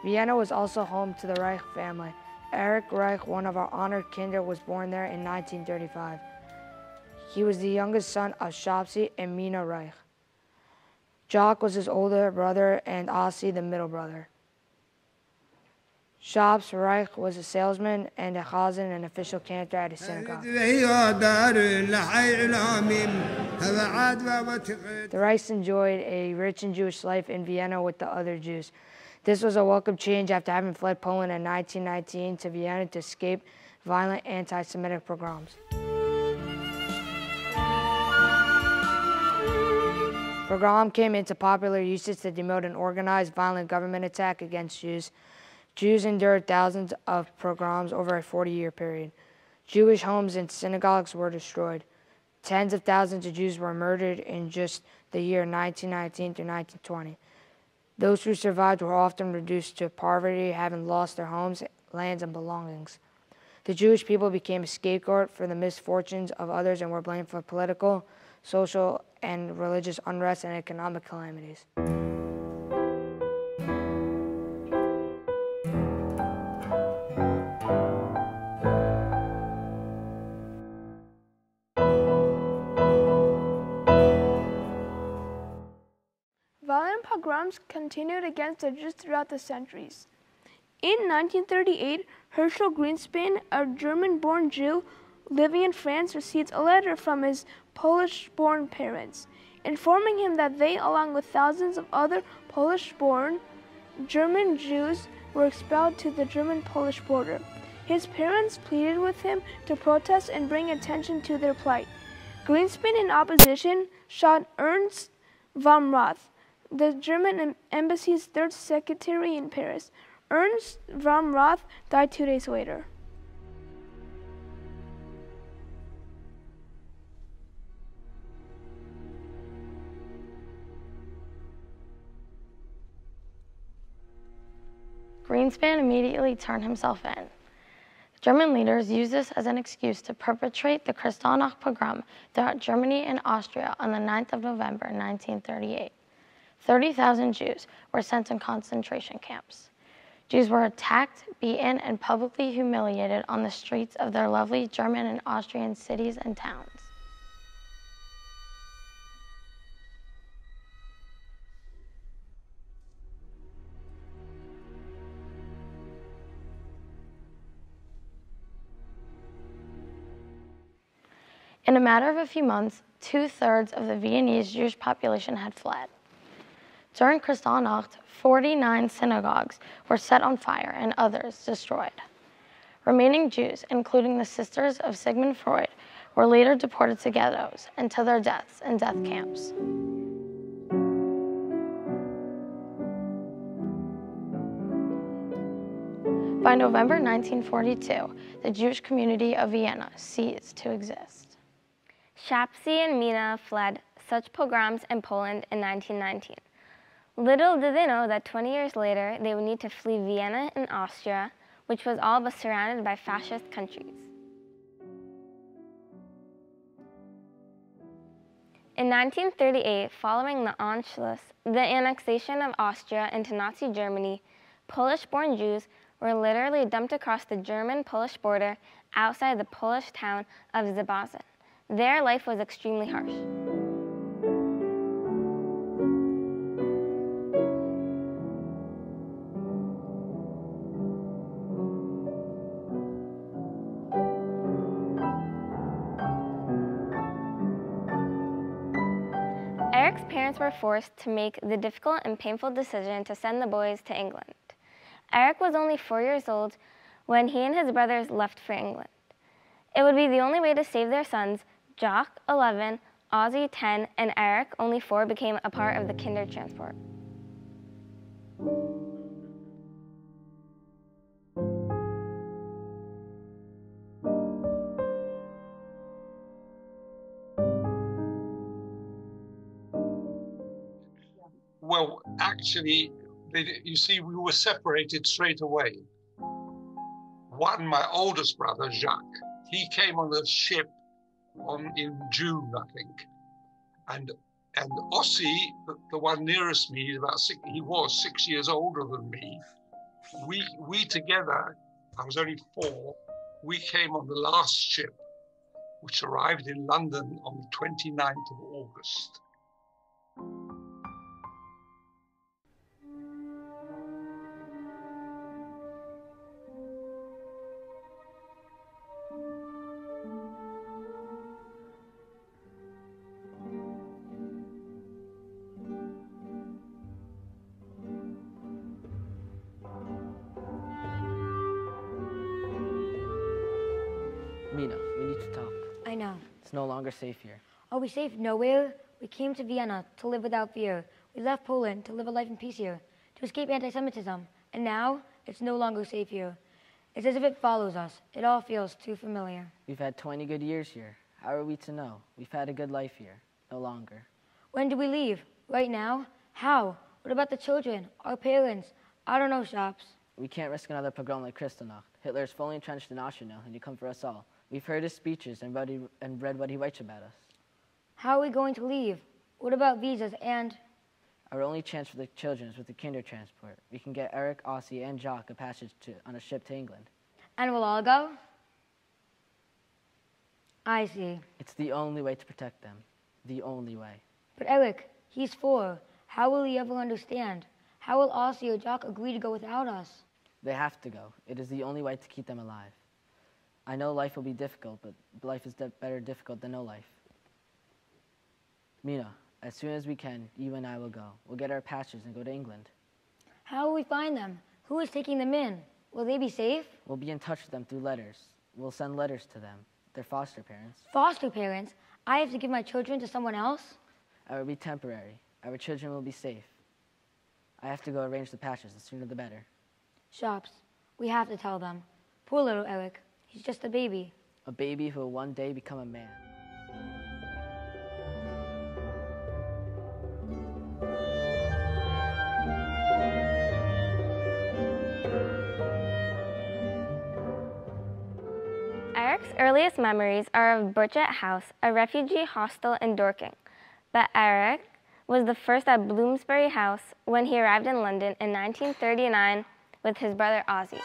Vienna was also home to the Reich family. Erich Reich, one of our honored kinder, was born there in 1935. He was the youngest son of Shopsy and Mina Reich. Jock was his older brother and Ossi the middle brother. Shops Reich was a salesman and a chazan, an official cantor at a synagogue. The Reichs enjoyed a rich and Jewish life in Vienna with the other Jews. This was a welcome change after having fled Poland in 1919 to Vienna to escape violent anti-Semitic pogroms. Pogrom came into popular usage to demote an organized violent government attack against Jews. Jews endured thousands of pogroms over a 40-year period. Jewish homes and synagogues were destroyed. Tens of thousands of Jews were murdered in just the year 1919 to 1920. Those who survived were often reduced to poverty, having lost their homes, lands, and belongings. The Jewish people became a scapegoat for the misfortunes of others and were blamed for political, social, and religious unrest and economic calamities. pogroms continued against the Jews throughout the centuries. In 1938, Herschel Greenspan, a German-born Jew living in France, received a letter from his Polish-born parents, informing him that they, along with thousands of other Polish-born German Jews, were expelled to the German-Polish border. His parents pleaded with him to protest and bring attention to their plight. Greenspan, in opposition, shot Ernst von Roth, the German embassy's third secretary in Paris. Ernst von Roth died 2 days later. Greenspan immediately turned himself in. German leaders used this as an excuse to perpetrate the Kristallnacht pogrom throughout Germany and Austria on the 9th of November 1938. 30,000 Jews were sent to concentration camps. Jews were attacked, beaten, and publicly humiliated on the streets of their lovely German and Austrian cities and towns. In a matter of a few months, 2/3 of the Viennese Jewish population had fled. During Kristallnacht, 49 synagogues were set on fire and others destroyed. Remaining Jews, including the sisters of Sigmund Freud, were later deported to ghettos and to their deaths in death camps. By November 1942, the Jewish community of Vienna ceased to exist. Shapsi and Mina fled such pogroms in Poland in 1919. Little did they know that 20 years later, they would need to flee Vienna and Austria, which was all but surrounded by fascist countries. In 1938, following the Anschluss, the annexation of Austria into Nazi Germany, Polish-born Jews were literally dumped across the German-Polish border outside the Polish town of Zbazin. Their life was extremely harsh. Eric's parents were forced to make the difficult and painful decision to send the boys to England. Eric was only 4 years old when he and his brothers left for England. It would be the only way to save their sons. Jock, 11, Ozzy, 10, and Eric, only 4, became a part of the Kindertransport. Well, actually, you see, we were separated straight away. One, my oldest brother, Jacques, he came on a ship in June, I think. And Ossie, the one nearest me, he was 6 years older than me. We together, I was only 4, we came on the last ship, which arrived in London on the 29th of August. Mina, we need to talk. I know. It's no longer safe here. Are we safe nowhere? We came to Vienna to live without fear. We left Poland to live a life in peace here, to escape anti-Semitism. And now, it's no longer safe here. It's as if it follows us. It all feels too familiar. We've had 20 good years here. How are we to know? We've had a good life here. No longer. When do we leave? Right now? How? What about the children? Our parents? I don't know, Shops. We can't risk another pogrom like Kristallnacht. Hitler is fully entrenched in Austria now, and you come for us all. We've heard his speeches and read what he writes about us. How are we going to leave? What about visas and... Our only chance for the children is with the Kindertransport. We can get Eric, Ossie, and Jock a passage on a ship to England. And we'll all go? I see. It's the only way to protect them. The only way. But Eric, he's 4. How will he ever understand? How will Ossie or Jock agree to go without us? They have to go. It is the only way to keep them alive. I know life will be difficult, but life is better difficult than no life. Mina, as soon as we can, you and I will go. We'll get our passports and go to England. How will we find them? Who is taking them in? Will they be safe? We'll be in touch with them through letters. We'll send letters to them, their foster parents. Foster parents? I have to give my children to someone else? It will be temporary. Our children will be safe. I have to go arrange the passports. The sooner the better. Shops. We have to tell them. Poor little Eric. He's just a baby. A baby who will one day become a man. Eric's earliest memories are of Burchett House, a refugee hostel in Dorking. But Eric was the first at Bloomsbury House when he arrived in London in 1939 with his brother Ozzie.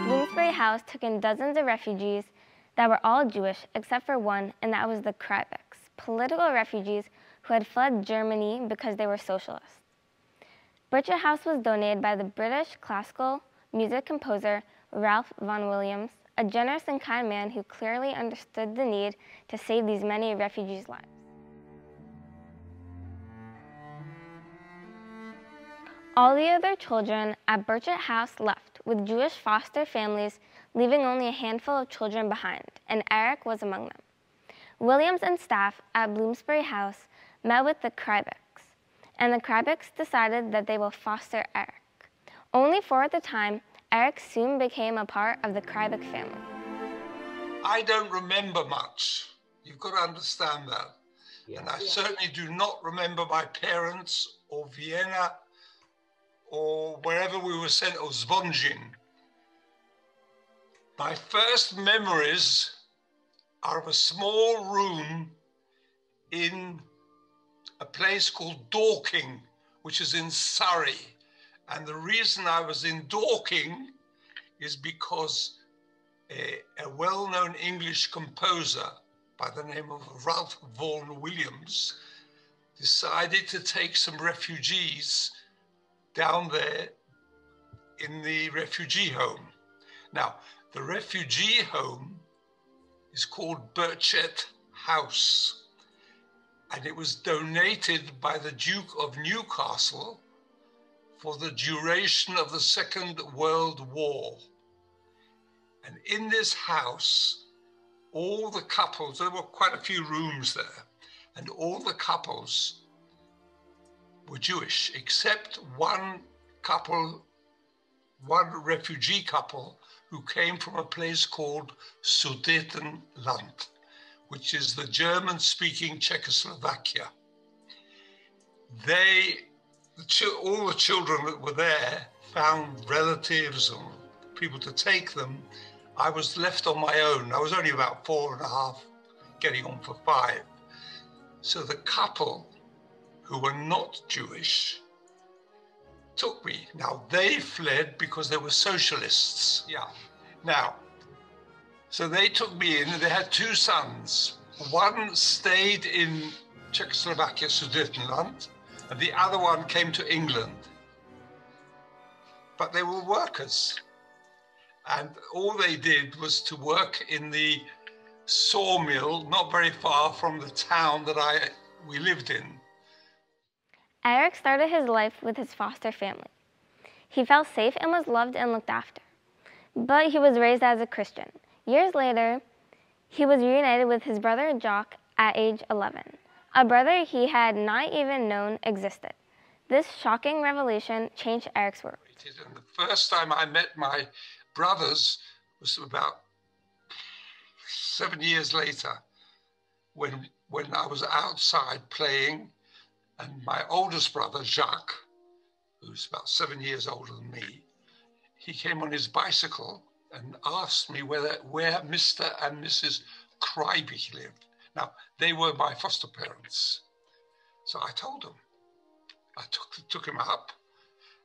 Bloomsbury House took in dozens of refugees that were all Jewish except for one, and that was the Krybecks, political refugees who had fled Germany because they were socialists. Burchett House was donated by the British classical music composer Ralph Vaughan Williams, a generous and kind man who clearly understood the need to save these many refugees' lives. All the other children at Burchett House left, with Jewish foster families leaving only a handful of children behind, and Eric was among them. Williams and staff at Bloomsbury House met with the Krybecks, and the Krybecks decided that they will foster Eric. Only 4 at the time, Eric soon became a part of the Krybeck family. I don't remember much. You've got to understand that. Yes. And I certainly do not remember my parents or Vienna or wherever we were sent, or Zvonjin. My first memories are of a small room in a place called Dorking, which is in Surrey. And the reason I was in Dorking is because a well-known English composer by the name of Ralph Vaughan Williams decided to take some refugees down there in the refugee home. Now, the refugee home is called Burchett House, and it was donated by the Duke of Newcastle for the duration of the Second World War. And in this house, all the couples, there were quite a few rooms there, and all the couples were Jewish, except one couple, one refugee couple who came from a place called Sudetenland, which is the German-speaking Czechoslovakia. All the children that were there found relatives or people to take them. I was left on my own. I was only about 4.5, getting on for 5. So the couple who were not Jewish took me. Now, they fled because they were socialists. Yeah. Now, so they took me in, and they had 2 sons. One stayed in Czechoslovakia, Sudetenland, and the other one came to England. But they were workers. And all they did was to work in the sawmill, not very far from the town that we lived in. Eric started his life with his foster family. He felt safe and was loved and looked after. But he was raised as a Christian. Years later, he was reunited with his brother Jock at age 11, a brother he had not even known existed. This shocking revelation changed Eric's world. And the first time I met my brothers was about 7 years later, when I was outside playing, and my oldest brother, Jacques, who's about 7 years older than me, he came on his bicycle and asked me where Mr. and Mrs. Krybeck lived. Now, they were my foster parents. So I told him. I took him up,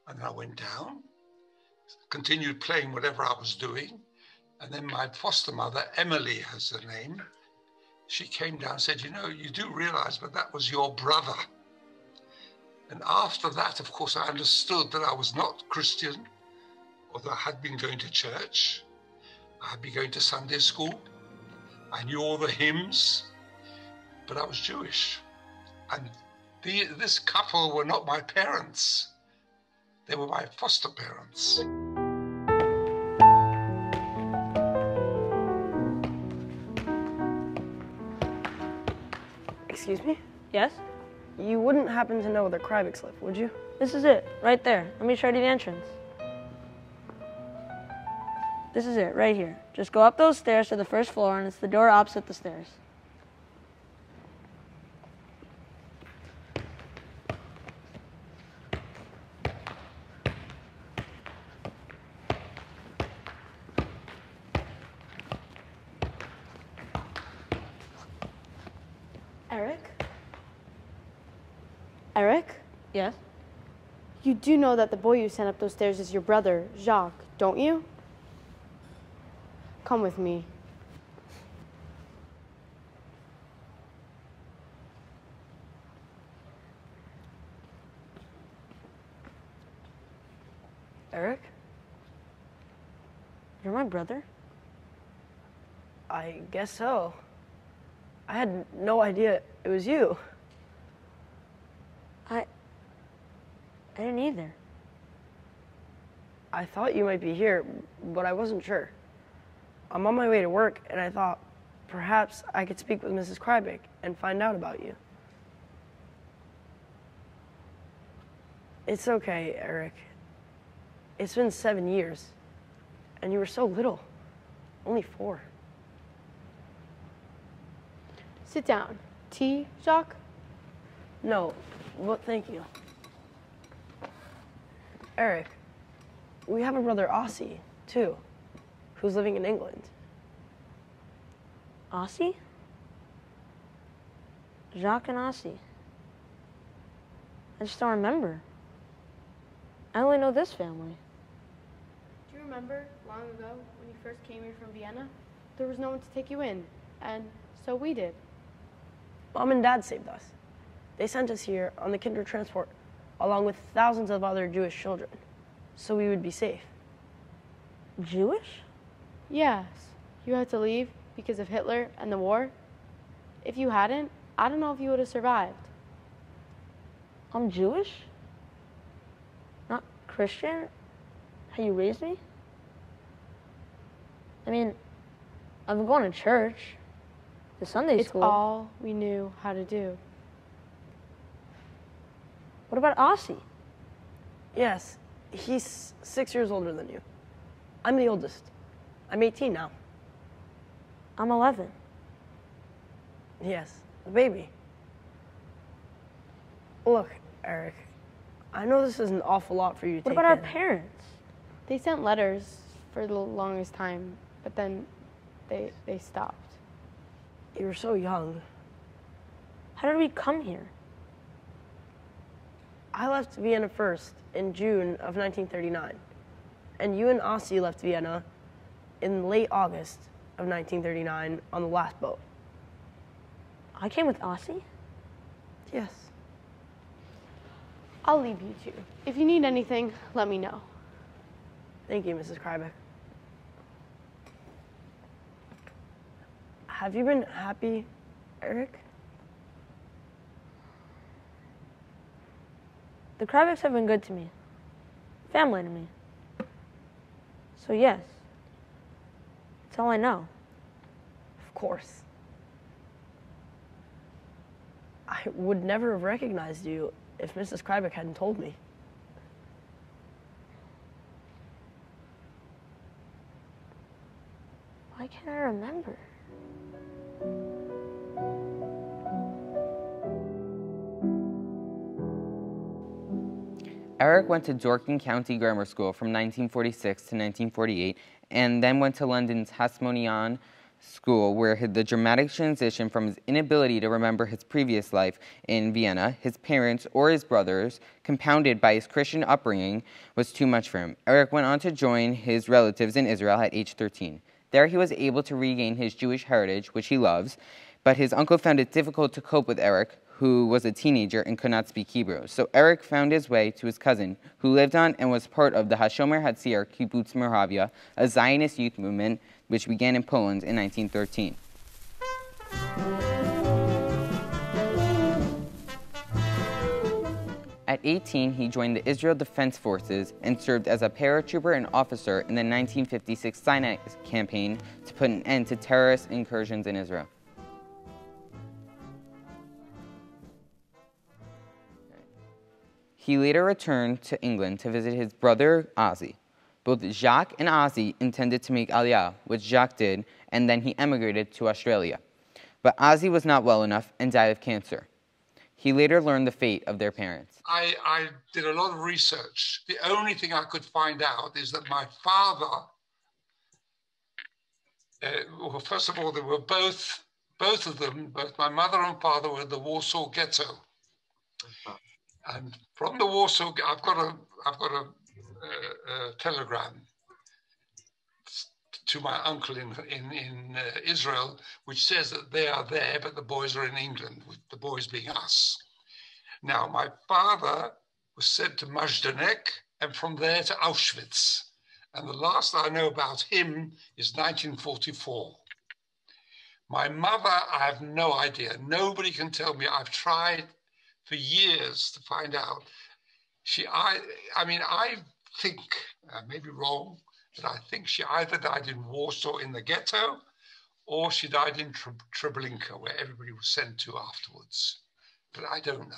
and I went down, continued playing whatever I was doing, and then my foster mother, Emily has her name, she came down and said, you know, you do realize, but that was your brother. And after that, of course, I understood that I was not Christian, although I had been going to church. I had been going to Sunday school. I knew all the hymns, but I was Jewish. And this couple were not my parents. They were my foster parents. Excuse me? Yes? You wouldn't happen to know where the Krybeks live, would you? This is it, right there. Let me show you the entrance. This is it, right here. Just go up those stairs to the first floor, and it's the door opposite the stairs. Eric? Eric? Yes? You do know that the boy you sent up those stairs is your brother, Jacques, don't you? Come with me. Eric? You're my brother? I guess so. I had no idea it was you. I didn't either. I thought you might be here, but I wasn't sure. I'm on my way to work, and I thought perhaps I could speak with Mrs. Krybek and find out about you. It's okay, Eric. It's been 7 years, and you were so little, only 4. Sit down. Tea, Jacques? No, but thank you. Eric, we have a brother, Aussie, too, who's living in England. Aussie? Jacques and Aussie. I just don't remember. I only know this family. Do you remember long ago when you first came here from Vienna? There was no one to take you in, and so we did. Mom and Dad saved us. They sent us here on the Kindertransport, along with thousands of other Jewish children, so we would be safe. Jewish? Yes. You had to leave because of Hitler and the war. If you hadn't, I don't know if you would have survived. I'm Jewish? Not Christian? How you raised me? I mean, I've been going to church, to Sunday school. It's all we knew how to do. What about Aussie? Yes, he's 6 years older than you. I'm the oldest. I'm 18 now. I'm 11. Yes, the baby. Look, Eric, I know this is an awful lot for you to take in. What about our parents? They sent letters for the longest time, but then they stopped. You were so young. How did we come here? I left Vienna first in June of 1939, and you and Aussie left Vienna in late August of 1939 on the last boat. I came with Aussie? Yes. I'll leave you two. If you need anything, let me know. Thank you, Mrs. Krybek. Have you been happy, Eric? The Krybeks have been good to me. Family to me. So yes. That's all I know. Of course. I would never have recognized you if Mrs. Krybek hadn't told me. Why can't I remember? Eric went to Dorking County Grammar School from 1946 to 1948 and then went to London's Hasmonean school, where the dramatic transition from his inability to remember his previous life in Vienna, his parents, or his brothers, compounded by his Christian upbringing, was too much for him. Eric went on to join his relatives in Israel at age 13. There he was able to regain his Jewish heritage, which he loves, but his uncle found it difficult to cope with Eric, who was a teenager and could not speak Hebrew. So Eric found his way to his cousin, who lived on and was part of the Hashomer Hatzair Kibbutz Moravia, a Zionist youth movement which began in Poland in 1913. At 18, he joined the Israel Defense Forces and served as a paratrooper and officer in the 1956 Sinai campaign to put an end to terrorist incursions in Israel. He later returned to England to visit his brother Ozzy. Both Jacques and Ozzy intended to make Aliyah, which Jacques did, and then he emigrated to Australia. But Ozzy was not well enough and died of cancer. He later learned the fate of their parents. I did a lot of research. The only thing I could find out is that my father, well, first of all, they were both of them, both my mother and father were in the Warsaw Ghetto. And from the Warsaw, I've got a telegram to my uncle in Israel, which says that they are there, but the boys are in England, with the boys being us. Now, my father was sent to Majdanek, and from there to Auschwitz. And the last I know about him is 1944. My mother, I have no idea. Nobody can tell me. I've tried for years to find out. I mean, I think, I may be wrong, but I think she either died in Warsaw in the ghetto, or she died in Treblinka, where everybody was sent to afterwards. But I don't know.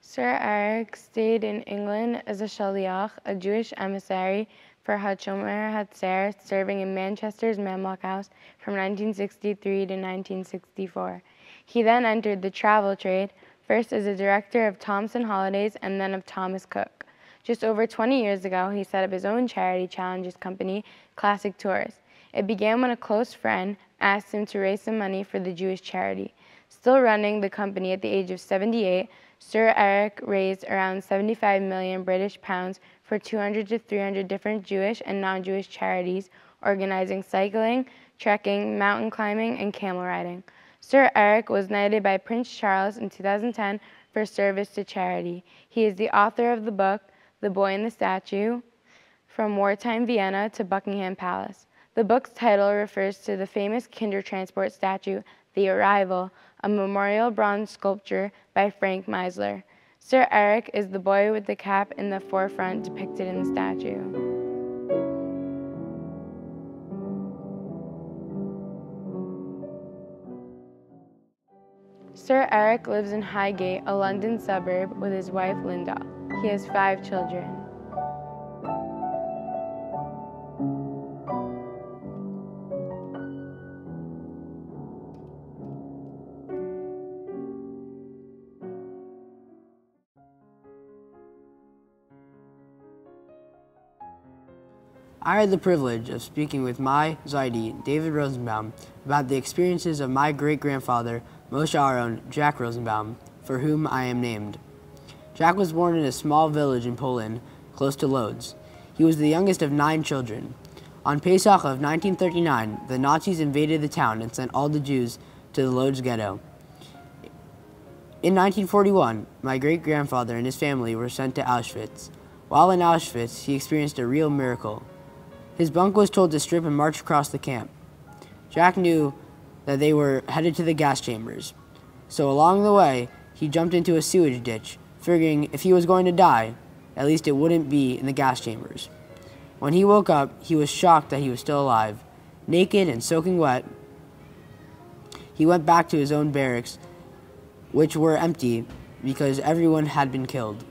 Sir Eric stayed in England as a shaliach, a Jewish emissary for Hashomer Hatzair, serving in Manchester's Mamluk House from 1963 to 1964. He then entered the travel trade, first as a director of Thomson Holidays and then of Thomas Cook. Just over 20 years ago, he set up his own charity challenges company, Classic Tours. It began when a close friend asked him to raise some money for the Jewish charity. Still running the company at the age of 78, Sir Eric raised around 75 million British pounds for 200 to 300 different Jewish and non-Jewish charities, organizing cycling, trekking, mountain climbing, and camel riding. Sir Eric was knighted by Prince Charles in 2010 for service to charity. He is the author of the book, The Boy and the Statue, From Wartime Vienna to Buckingham Palace. The book's title refers to the famous Kindertransport statue, The Arrival, a memorial bronze sculpture by Frank Meisler. Sir Eric is the boy with the cap in the forefront depicted in the statue. Sir Eric lives in Highgate, a London suburb, with his wife Linda. He has 5 children. I had the privilege of speaking with my Zaidi, David Rosenbaum, about the experiences of my great-grandfather, Moshe Aaron Jack Rosenbaum, for whom I am named. Jack was born in a small village in Poland, close to Lodz. He was the youngest of 9 children. On Pesach of 1939, the Nazis invaded the town and sent all the Jews to the Lodz ghetto. In 1941, my great-grandfather and his family were sent to Auschwitz. While in Auschwitz, he experienced a real miracle. His bunk was told to strip and march across the camp. Jack knew that they were headed to the gas chambers. So along the way, he jumped into a sewage ditch, figuring if he was going to die, at least it wouldn't be in the gas chambers. When he woke up, he was shocked that he was still alive. Naked and soaking wet, he went back to his own barracks, which were empty because everyone had been killed.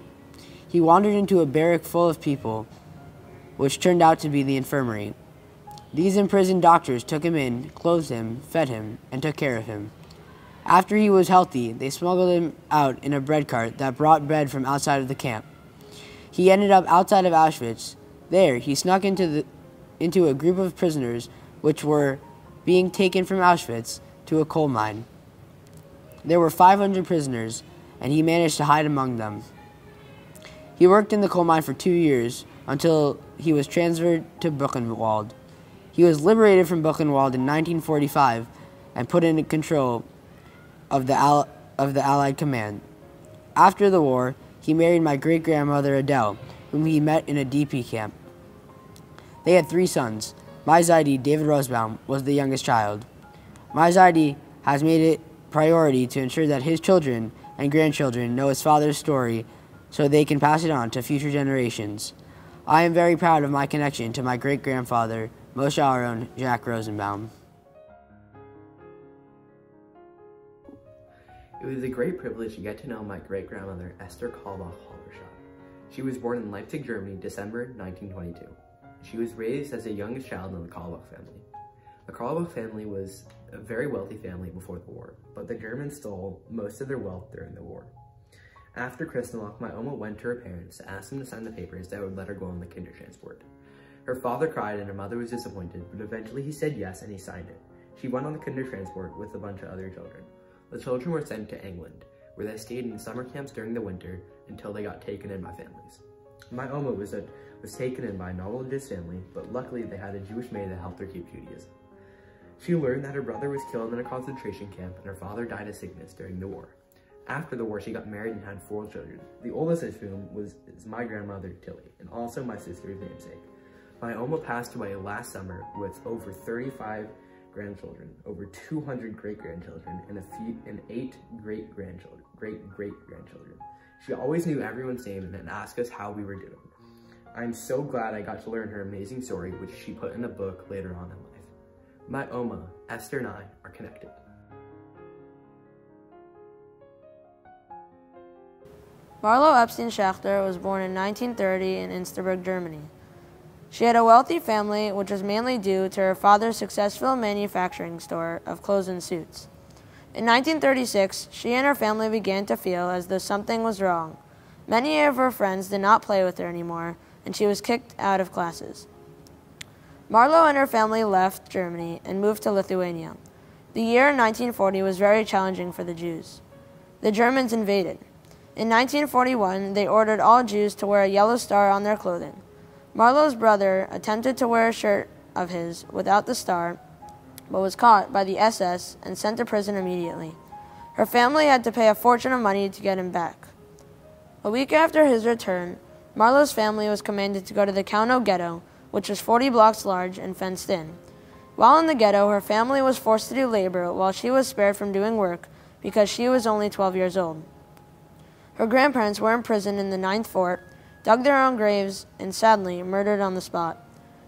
He wandered into a barrack full of people, which turned out to be the infirmary. These imprisoned doctors took him in, clothed him, fed him, and took care of him. After he was healthy, they smuggled him out in a bread cart that brought bread from outside of the camp. He ended up outside of Auschwitz. There, he snuck into a group of prisoners, which were being taken from Auschwitz to a coal mine. There were 500 prisoners, and he managed to hide among them. He worked in the coal mine for 2 years until he was transferred to Buchenwald. He was liberated from Buchenwald in 1945 and put into control of the Allied command. After the war, he married my great-grandmother Adele, whom he met in a DP camp. They had 3 sons. My Zaidi, David Rosebaum, was the youngest child. My Zaidi has made it priority to ensure that his children and grandchildren know his father's story so they can pass it on to future generations. I am very proud of my connection to my great-grandfather, Moshe Aaron Jack Rosenbaum. It was a great privilege to get to know my great-grandmother, Esther Kahlbach-Halberstadt. She was born in Leipzig, Germany, December 1922. She was raised as the youngest child in the Kahlbach family. The Kahlbach family was a very wealthy family before the war, but the Germans stole most of their wealth during the war. After Kristallnacht, my Oma went to her parents to ask them to sign the papers that would let her go on the Kindertransport. Her father cried and her mother was disappointed, but eventually he said yes and he signed it. She went on the Kindertransport with a bunch of other children. The children were sent to England, where they stayed in summer camps during the winter until they got taken in by families. My Oma was taken in by a knowledge's family, but luckily they had a Jewish maid that helped her keep Judaism. She learned that her brother was killed in a concentration camp and her father died of sickness during the war. After the war, she got married and had 4 children, the oldest of whom is my grandmother, Tilly, and also my sister's namesake. My Oma passed away last summer with over 35 grandchildren, over 200 great-grandchildren, and 8 great-great-grandchildren. She always knew everyone's name and asked us how we were doing. I'm so glad I got to learn her amazing story, which she put in a book later on in life. My Oma, Esther, and I are connected. Marlo Epstein Schachter was born in 1930 in Insterburg, Germany. She had a wealthy family, which was mainly due to her father's successful manufacturing store of clothes and suits. In 1936, she and her family began to feel as though something was wrong. Many of her friends did not play with her anymore, and she was kicked out of classes. Marlo and her family left Germany and moved to Lithuania. The year 1940 was very challenging for the Jews. The Germans invaded. In 1941, they ordered all Jews to wear a yellow star on their clothing. Marlo's brother attempted to wear a shirt of his without the star, but was caught by the SS and sent to prison immediately. Her family had to pay a fortune of money to get him back. A week after his return, Marlo's family was commanded to go to the Kauno ghetto, which was 40 blocks large and fenced in. While in the ghetto, her family was forced to do labor while she was spared from doing work because she was only 12 years old. Her grandparents were imprisoned in the 9th Fort, dug their own graves, and sadly murdered on the spot.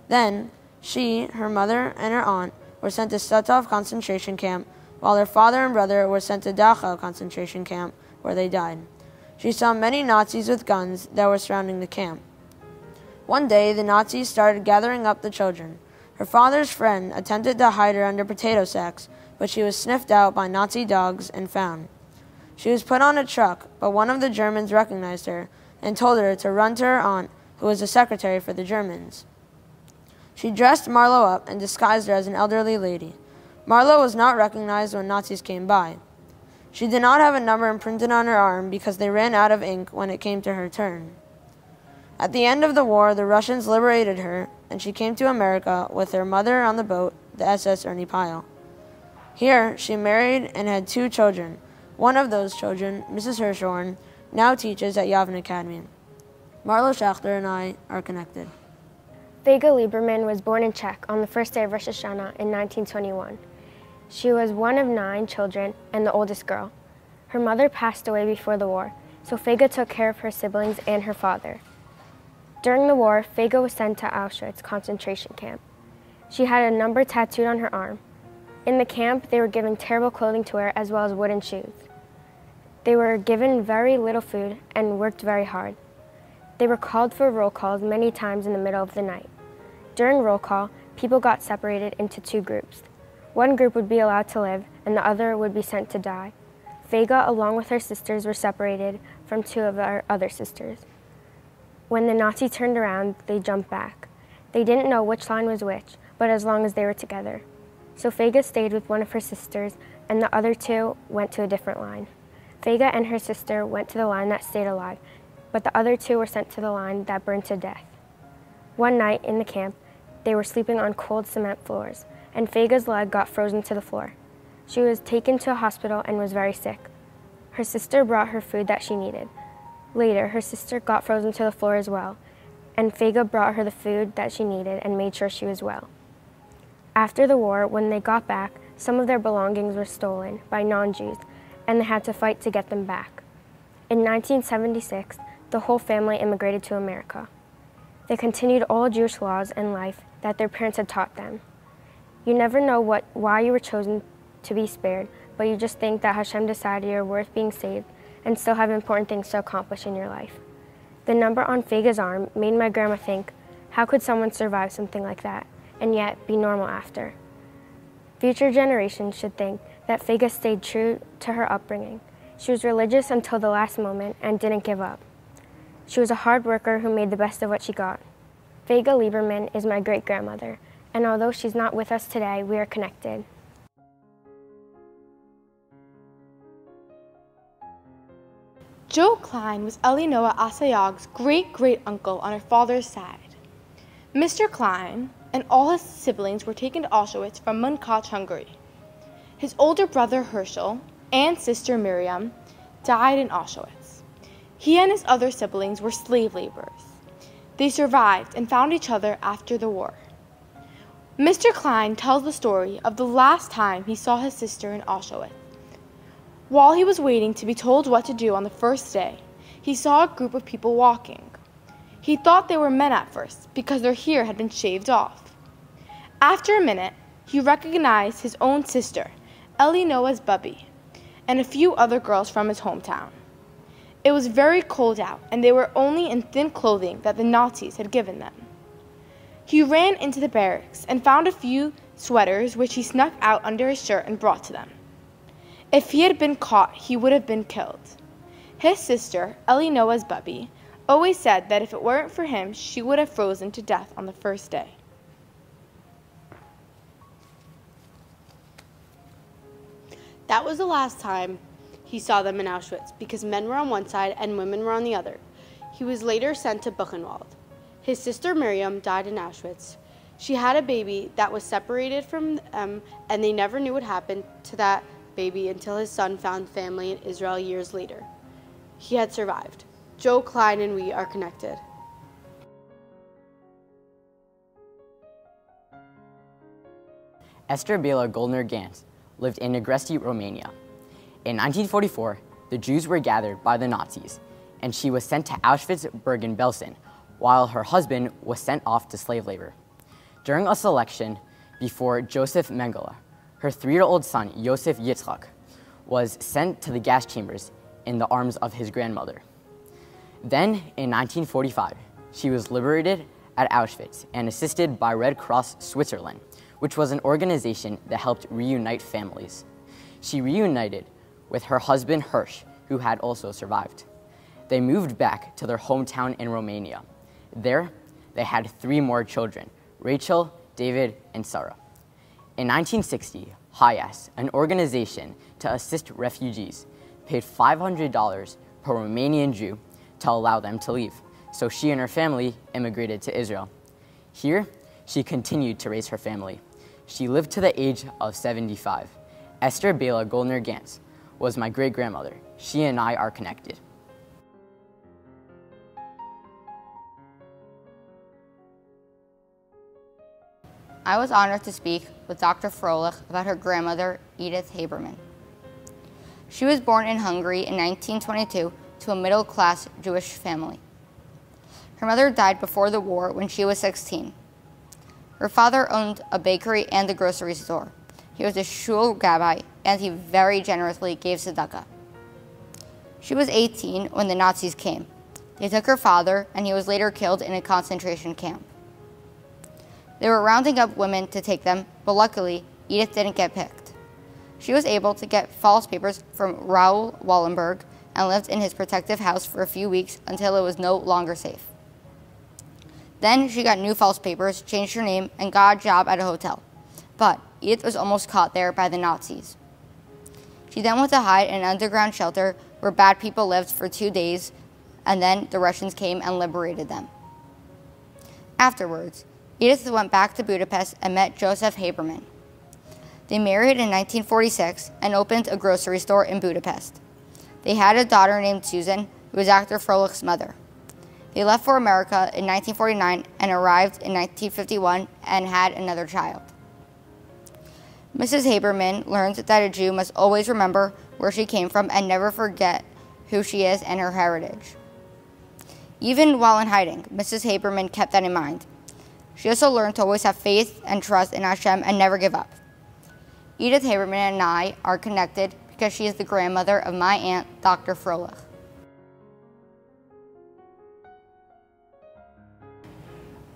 Then, she, her mother, and her aunt were sent to Stutthof concentration camp, while their father and brother were sent to Dachau concentration camp, where they died. She saw many Nazis with guns that were surrounding the camp. One day, the Nazis started gathering up the children. Her father's friend attempted to hide her under potato sacks, but she was sniffed out by Nazi dogs and found. She was put on a truck, but one of the Germans recognized her and told her to run to her aunt, who was a secretary for the Germans. She dressed Marlo up and disguised her as an elderly lady. Marlo was not recognized when Nazis came by. She did not have a number imprinted on her arm because they ran out of ink when it came to her turn. At the end of the war, the Russians liberated her, and she came to America with her mother on the boat, the SS Ernie Pyle. Here, she married and had 2 children. One of those children, Mrs. Hirschhorn, now teaches at Yavne Academy. Marlo Schachter and I are connected. Vega Lieberman was born in Czech on the first day of Rosh Hashanah in 1921. She was one of 9 children and the oldest girl. Her mother passed away before the war, so Vega took care of her siblings and her father. During the war, Vega was sent to Auschwitz concentration camp. She had a number tattooed on her arm. In the camp, they were given terrible clothing to wear as well as wooden shoes. They were given very little food and worked very hard. They were called for roll calls many times in the middle of the night. During roll call, people got separated into 2 groups. One group would be allowed to live, and the other would be sent to die. Vega, along with her sisters, were separated from 2 of our other sisters. When the Nazis turned around, they jumped back. They didn't know which line was which, but as long as they were together. so Vega stayed with one of her sisters and the other two went to a different line. Vega and her sister went to the line that stayed alive, but the other two were sent to the line that burned to death. One night in the camp, they were sleeping on cold cement floors, and Vega's leg got frozen to the floor. She was taken to a hospital and was very sick. Her sister brought her food that she needed. Later, her sister got frozen to the floor as well, and Vega brought her the food that she needed and made sure she was well. After the war, when they got back, some of their belongings were stolen by non-Jews, and they had to fight to get them back. In 1976, the whole family immigrated to America. They continued all Jewish laws and life that their parents had taught them. You never know why you were chosen to be spared, but you just think that Hashem decided you're worth being saved and still have important things to accomplish in your life. The number on Vega's arm made my grandma think, how could someone survive something like that and yet be normal after? Future generations should think that Vega stayed true to her upbringing. She was religious until the last moment and didn't give up. She was a hard worker who made the best of what she got. Vega Lieberman is my great-grandmother, and although she's not with us today, we are connected. Joe Klein was Elinoa Asayag's great-great-uncle on her father's side. Mr. Klein and all his siblings were taken to Auschwitz from Munkac, Hungary. His older brother Herschel and sister Miriam died in Auschwitz. He and his other siblings were slave laborers. They survived and found each other after the war. Mr. Klein tells the story of the last time he saw his sister in Auschwitz. While he was waiting to be told what to do on the first day, he saw a group of people walking. He thought they were men at first because their hair had been shaved off. After a minute, he recognized his own sister, Elinoa's Bubby, and a few other girls from his hometown. It was very cold out, and they were only in thin clothing that the Nazis had given them. He ran into the barracks and found a few sweaters which he snuck out under his shirt and brought to them. If he had been caught, he would have been killed. His sister, Elinoa's Bubby, always said that if it weren't for him, she would have frozen to death on the first day. That was the last time he saw them in Auschwitz because men were on one side and women were on the other. He was later sent to Buchenwald. His sister Miriam died in Auschwitz. She had a baby that was separated from them, and they never knew what happened to that baby until his son found family in Israel years later. He had survived. Joe Klein and we are connected. Esther Bela Goldner-Ganz lived in Negresti, Romania. In 1944, the Jews were gathered by the Nazis, and she was sent to Auschwitz-Bergen-Belsen, while her husband was sent off to slave labor. During a selection before Joseph Mengele, her 3-year-old son, Yosef Yitzchak, was sent to the gas chambers in the arms of his grandmother. Then, in 1945, she was liberated at Auschwitz and assisted by Red Cross Switzerland, which was an organization that helped reunite families. She reunited with her husband Hirsch, who had also survived. They moved back to their hometown in Romania. There, they had 3 more children, Rachel, David, and Sarah. In 1960, HIAS, an organization to assist refugees, paid $500 per Romanian Jew to allow them to leave, so she and her family immigrated to Israel. Here, she continued to raise her family. She lived to the age of 75. Esther Bela Goldner-Ganz was my great-grandmother. She and I are connected. I was honored to speak with Dr. Froelich about her grandmother, Edith Haberman. She was born in Hungary in 1922 to a middle-class Jewish family. Her mother died before the war when she was 16. Her father owned a bakery and a grocery store. He was a shul rabbi, and he very generously gave tzedakah. She was 18 when the Nazis came. They took her father, and he was later killed in a concentration camp. They were rounding up women to take them, but luckily, Edith didn't get picked. She was able to get false papers from Raoul Wallenberg and lived in his protective house for a few weeks until it was no longer safe. Then she got new false papers, changed her name, and got a job at a hotel. But Edith was almost caught there by the Nazis. She then went to hide in an underground shelter where bad people lived for 2 days, and then the Russians came and liberated them. Afterwards, Edith went back to Budapest and met Joseph Haberman. They married in 1946 and opened a grocery store in Budapest. They had a daughter named Susan, who was actor Froehlich's mother. They left for America in 1949 and arrived in 1951 and had another child. Mrs. Haberman learned that a Jew must always remember where she came from and never forget who she is and her heritage. Even while in hiding, Mrs. Haberman kept that in mind. She also learned to always have faith and trust in Hashem and never give up. Edith Haberman and I are connected because she is the grandmother of my aunt, Dr. Froehlich.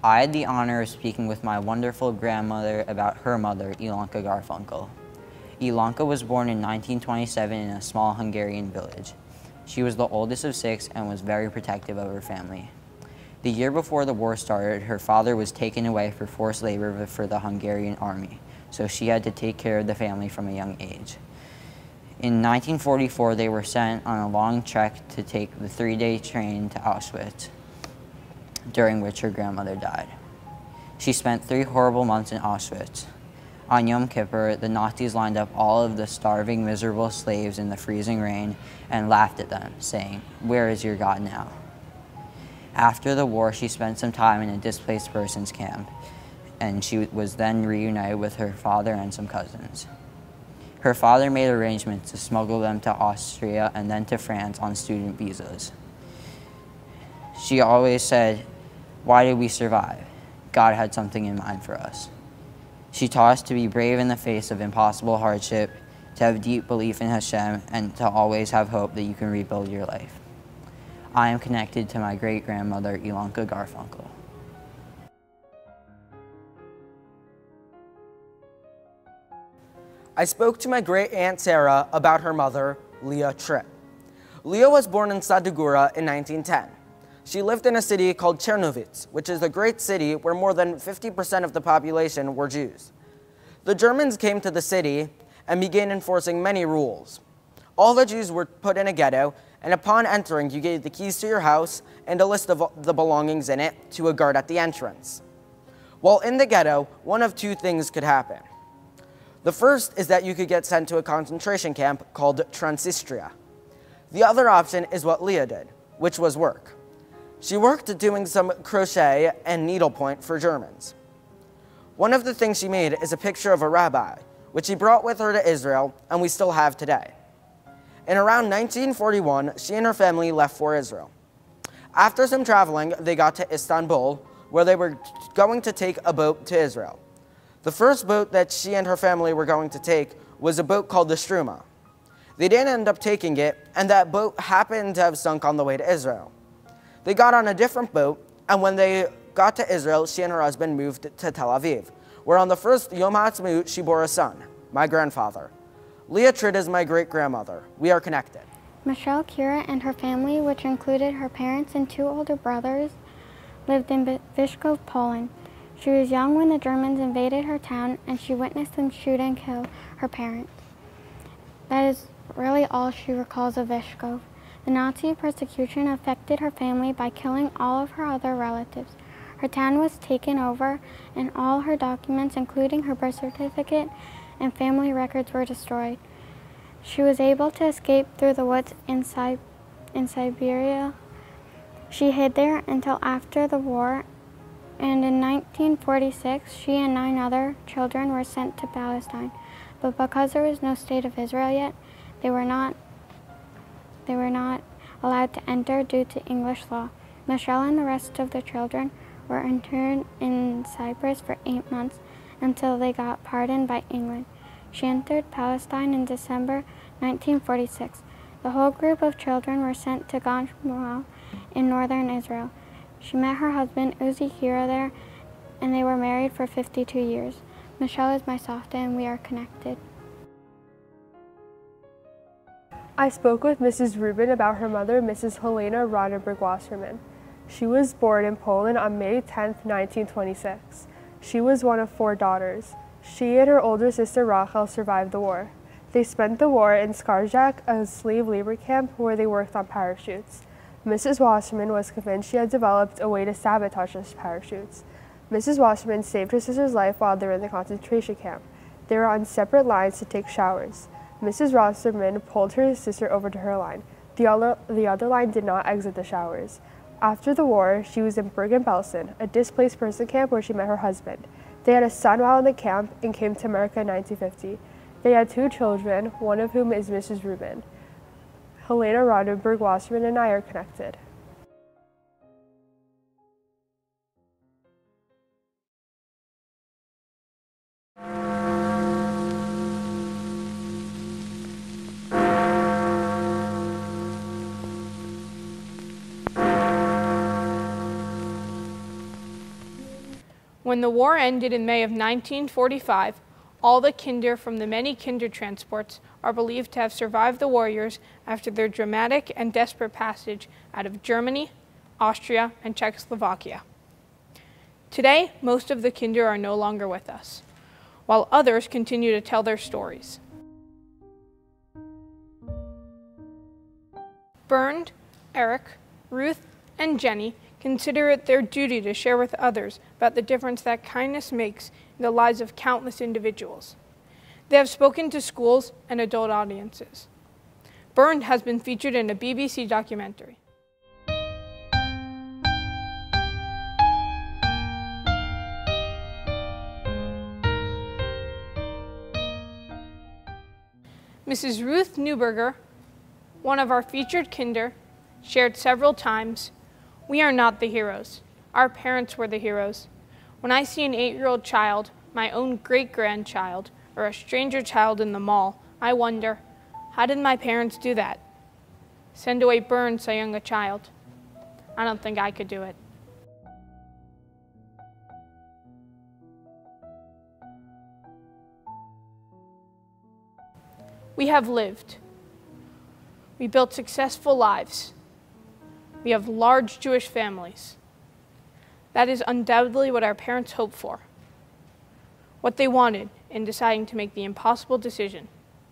I had the honor of speaking with my wonderful grandmother about her mother, Ilanka Garfunkel. Ilanka was born in 1927 in a small Hungarian village. She was the oldest of 6 and was very protective of her family. The year before the war started, her father was taken away for forced labor for the Hungarian army, so she had to take care of the family from a young age. In 1944, they were sent on a long trek to take the 3-day train to Auschwitz, during which her grandmother died. She spent 3 horrible months in Auschwitz. On Yom Kippur, the Nazis lined up all of the starving, miserable slaves in the freezing rain and laughed at them, saying, "Where is your God now?" After the war, she spent some time in a displaced persons camp, and she was then reunited with her father and some cousins. Her father made arrangements to smuggle them to Austria and then to France on student visas. She always said, "Why did we survive? God had something in mind for us." She taught us to be brave in the face of impossible hardship, to have deep belief in Hashem, and to always have hope that you can rebuild your life. I am connected to my great-grandmother, Ilanka Garfunkel. I spoke to my great-aunt Sarah about her mother, Leah Tripp. Leah was born in Sadugura in 1910. She lived in a city called Czernowitz, which is a great city where more than 50% of the population were Jews. The Germans came to the city and began enforcing many rules. All the Jews were put in a ghetto, and upon entering, you gave the keys to your house and a list of the belongings in it to a guard at the entrance. While in the ghetto, one of 2 things could happen. The first is that you could get sent to a concentration camp called Transnistria. The other option is what Leah did, which was work. She worked doing some crochet and needlepoint for Germans. One of the things she made is a picture of a rabbi, which she brought with her to Israel, and we still have today. In around 1941, she and her family left for Israel. After some traveling, they got to Istanbul, where they were going to take a boat to Israel. The first boat that she and her family were going to take was a boat called the Struma. They didn't end up taking it, and that boat happened to have sunk on the way to Israel. They got on a different boat, and when they got to Israel, she and her husband moved to Tel Aviv, where on the first Yom HaAtzmaut, she bore a son, my grandfather. Leah Tritt is my great-grandmother. We are connected. Michelle Kira and her family, which included her parents and 2 older brothers, lived in Vyshkov, Poland. She was young when the Germans invaded her town, and she witnessed them shoot and kill her parents. That is really all she recalls of Vyshkov. The Nazi persecution affected her family by killing all of her other relatives. Her town was taken over, and all her documents, including her birth certificate and family records, were destroyed. She was able to escape through the woods in Siberia. She hid there until after the war, and in 1946, she and 9 other children were sent to Palestine. But because there was no state of Israel yet, they were not allowed to enter due to English law. Michelle and the rest of the children were interned in Cyprus for 8 months until they got pardoned by England. She entered Palestine in December 1946. The whole group of children were sent to Gan Shmuel in northern Israel. She met her husband Uzi Hira there, and they were married for 52 years. Michelle is my softa, and we are connected. I spoke with Mrs. Rubin about her mother, Mrs. Helena Ronneberg-Wasserman. She was born in Poland on May 10, 1926. She was one of 4 daughters. She and her older sister Rachel survived the war. They spent the war in Skarjak, a slave labor camp where they worked on parachutes. Mrs. Wasserman was convinced she had developed a way to sabotage those parachutes. Mrs. Wasserman saved her sister's life while they were in the concentration camp. They were on separate lines to take showers. Mrs. Wasserman pulled her sister over to her line. The other line did not exit the showers. After the war, she was in Bergen-Belsen, a displaced person camp where she met her husband. They had a son while in the camp and came to America in 1950. They had 2 children, one of whom is Mrs. Rubin. Helena Rodenberg Wasserman and I are connected. When the war ended in May of 1945, all the kinder from the many Kindertransports are believed to have survived the warriors after their dramatic and desperate passage out of Germany, Austria, and Czechoslovakia. Today, most of the kinder are no longer with us, while others continue to tell their stories. Bernd, Eric, Ruth, and Jenny consider it their duty to share with others about the difference that kindness makes in the lives of countless individuals. They have spoken to schools and adult audiences. Bernd has been featured in a BBC documentary. Mrs. Ruth Neuberger, one of our featured kinder, shared several times, "We are not the heroes. Our parents were the heroes. When I see an 8-year-old child, my own great-grandchild, or a stranger child in the mall, I wonder, how did my parents do that? Send away Bernd so young a child. I don't think I could do it." We have lived. We built successful lives. We have large Jewish families. That is undoubtedly what our parents hoped for, what they wanted in deciding to make the impossible decision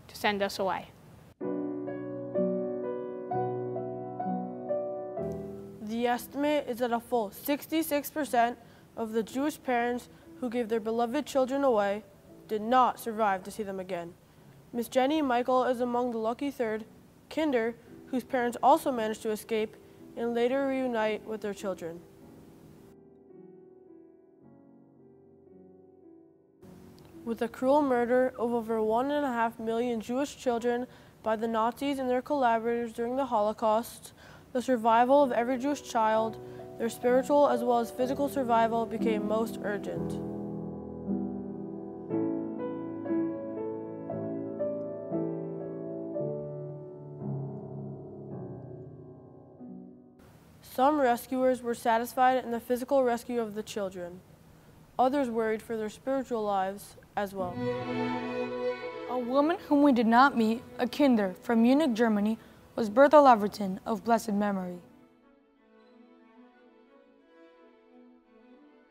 to send us away. The estimate is that a full 66% of the Jewish parents who gave their beloved children away did not survive to see them again. Miss Jenny Michael is among the lucky third, kinder, whose parents also managed to escape and later reunite with their children. With the cruel murder of over 1.5 million Jewish children by the Nazis and their collaborators during the Holocaust, the survival of every Jewish child, their spiritual as well as physical survival, became most urgent. Some rescuers were satisfied in the physical rescue of the children. Others worried for their spiritual lives as well. A woman whom we did not meet, a kinder from Munich, Germany, was Bertha Leverton of blessed memory.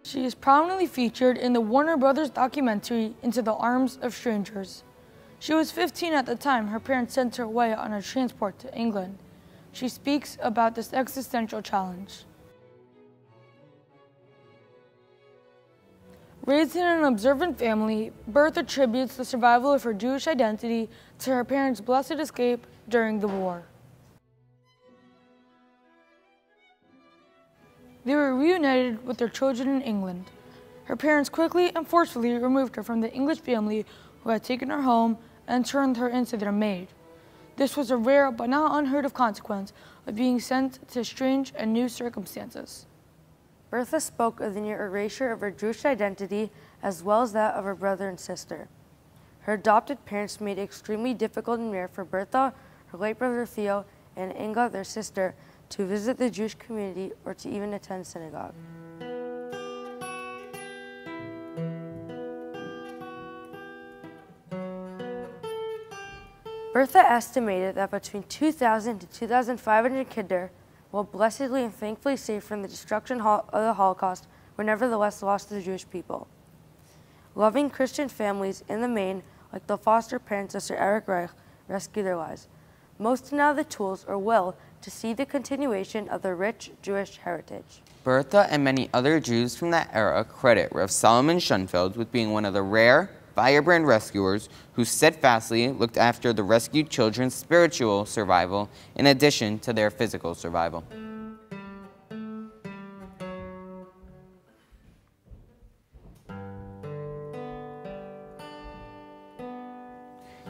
She is prominently featured in the Warner Brothers documentary Into the Arms of Strangers. She was 15 at the time her parents sent her away on a transport to England. She speaks about this existential challenge. Raised in an observant family, Bertha attributes the survival of her Jewish identity to her parents' blessed escape during the war. They were reunited with their children in England. Her parents quickly and forcefully removed her from the English family who had taken her home and turned her into their maid. This was a rare but not unheard of consequence of being sent to strange and new circumstances. Bertha spoke of the near erasure of her Jewish identity as well as that of her brother and sister. Her adopted parents made it extremely difficult and rare for Bertha, her late brother Theo, and Inga, their sister, to visit the Jewish community or to even attend synagogue. Bertha estimated that between 2,000 to 2,500 kinder, while blessedly and thankfully saved from the destruction of the Holocaust, were nevertheless lost to the Jewish people. Loving Christian families in the main, like the foster parents of Sir Eric Reich, rescue their lives. Most didn't have the tools or will to see the continuation of their rich Jewish heritage. Bertha and many other Jews from that era credit Rev. Solomon Schoenfeld with being one of the rare, firebrand rescuers who steadfastly looked after the rescued children's spiritual survival in addition to their physical survival.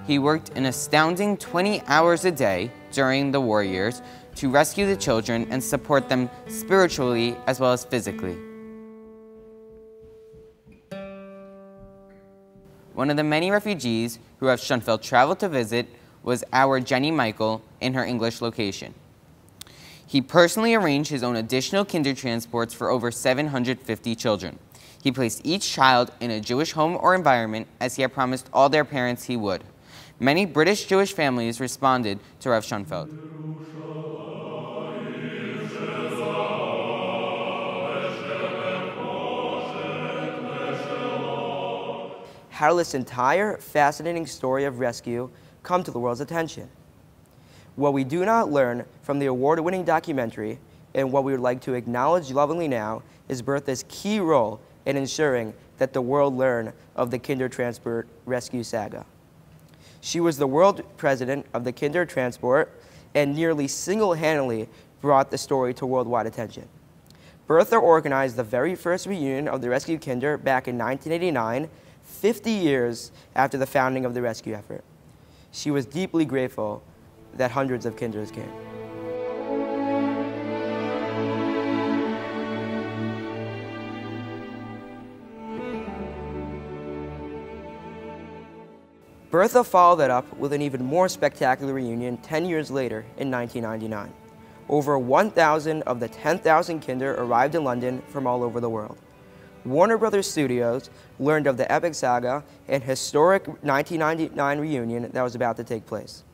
He worked an astounding 20 hours a day during the war years to rescue the children and support them spiritually as well as physically. One of the many refugees who Rev. Schoenfeld traveled to visit was our Jenny Michael in her English location. He personally arranged his own additional Kindertransports for over 750 children. He placed each child in a Jewish home or environment as he had promised all their parents he would. Many British Jewish families responded to Rev. Schoenfeld. How did this entire fascinating story of rescue come to the world's attention? What we do not learn from the award-winning documentary, and what we would like to acknowledge lovingly now, is Bertha's key role in ensuring that the world learn of the Kindertransport rescue saga. She was the world president of the Kindertransport and nearly single-handedly brought the story to worldwide attention. Bertha organized the very first reunion of the rescue Kinder back in 1989, 50 years after the founding of the rescue effort. She was deeply grateful that hundreds of Kinders came. Bertha followed that up with an even more spectacular reunion 10 years later in 1999. Over 1,000 of the 10,000 Kinder arrived in London from all over the world. Warner Brothers Studios learned of the epic saga and historic 1999 reunion that was about to take place.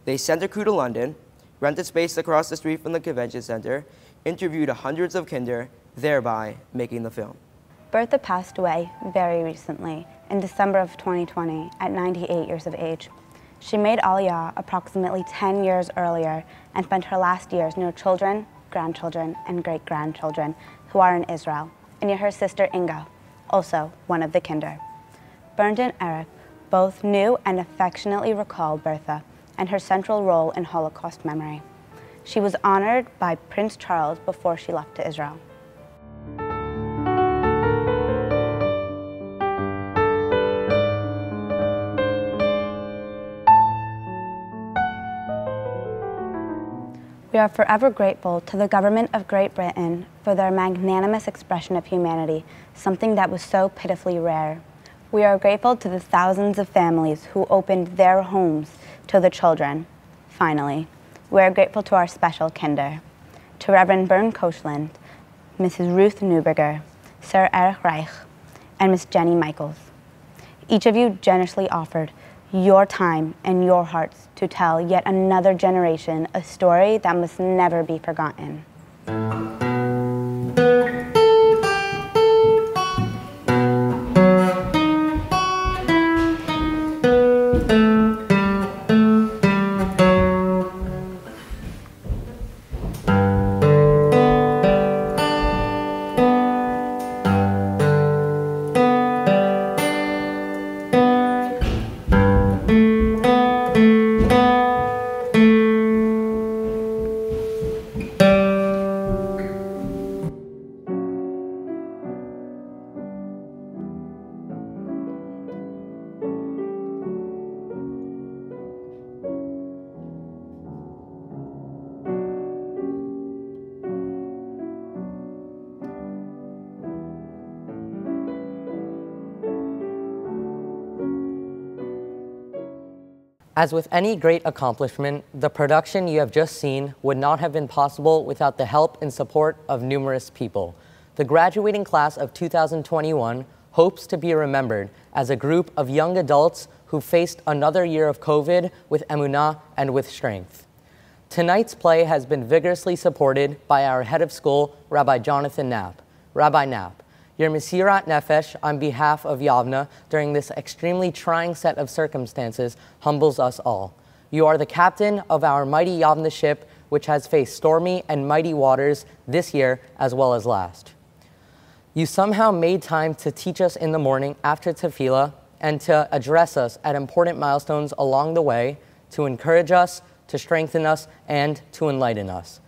They sent a crew to London, rented space across the street from the convention center, interviewed hundreds of Kinder, thereby making the film. Bertha passed away very recently, in December of 2020, at 98 years of age. She made Aliyah approximately 10 years earlier and spent her last years near children, grandchildren, and great-grandchildren who are in Israel, and near her sister Inga, also one of the Kinder. Bernd and Eric both knew and affectionately recalled Bertha and her central role in Holocaust memory. She was honored by Prince Charles before she left to Israel. We are forever grateful to the government of Great Britain for their magnanimous expression of humanity, something that was so pitifully rare. We are grateful to the thousands of families who opened their homes to the children. Finally, we are grateful to our special Kinder, to Reverend Bernd Koschland, Mrs. Ruth Neuberger, Sir Eric Reich, and Miss Jenny Michaels. Each of you generously offered your time and your hearts to tell yet another generation a story that must never be forgotten. As with any great accomplishment, the production you have just seen would not have been possible without the help and support of numerous people. The graduating class of 2021 hopes to be remembered as a group of young adults who faced another year of COVID with emunah and with strength. Tonight's play has been vigorously supported by our head of school, Rabbi Jonathan Knapp. Rabbi Knapp, Your Mesirat Nefesh on behalf of Yavna during this extremely trying set of circumstances humbles us all. You are the captain of our mighty Yavna ship, which has faced stormy and mighty waters this year as well as last. You somehow made time to teach us in the morning after tefillah and to address us at important milestones along the way, to encourage us, to strengthen us, and to enlighten us.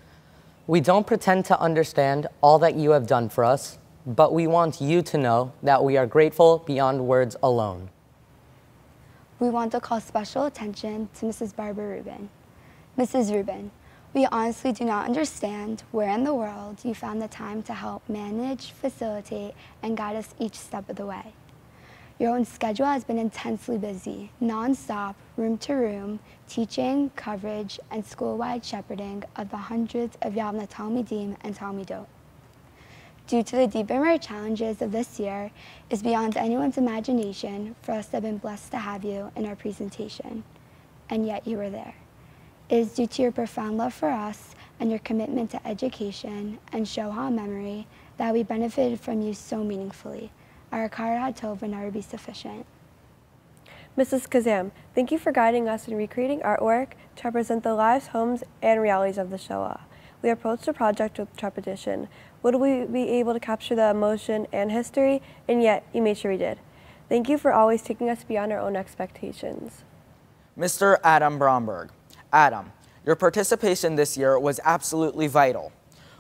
We don't pretend to understand all that you have done for us, but we want you to know that we are grateful beyond words alone. We want to call special attention to Mrs. Barbara Rubin. Mrs. Rubin, we honestly do not understand where in the world you found the time to help manage, facilitate, and guide us each step of the way. Your own schedule has been intensely busy, non-stop, room to room, teaching, coverage, and school-wide shepherding of the hundreds of Yavna Talmidim and Talmidot. Due to the deep and rare challenges of this year, it's beyond anyone's imagination for us to have been blessed to have you in our presentation, and yet you were there. It is due to your profound love for us and your commitment to education and Shoah memory that we benefited from you so meaningfully. Our Akara Tov will never be sufficient. Mrs. Kazam, thank you for guiding us in recreating artwork to represent the lives, homes, and realities of the Shoah. We approached the project with trepidation. Would we be able to capture the emotion and history? And yet, you made sure we did. Thank you for always taking us beyond our own expectations. Mr. Adam Bromberg. Adam, your participation this year was absolutely vital.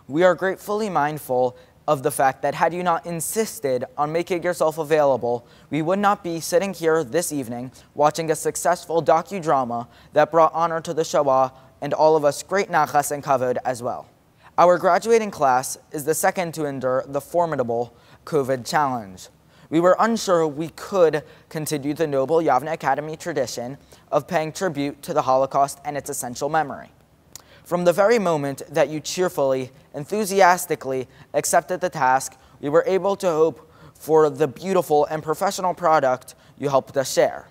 We are gratefully mindful of the fact that had you not insisted on making yourself available, we would not be sitting here this evening watching a successful docudrama that brought honor to the Shoah and all of us great nachas and kavod as well. Our graduating class is the second to endure the formidable COVID challenge. We were unsure we could continue the noble Yavna Academy tradition of paying tribute to the Holocaust and its essential memory. From the very moment that you cheerfully, enthusiastically accepted the task, we were able to hope for the beautiful and professional product you helped us share.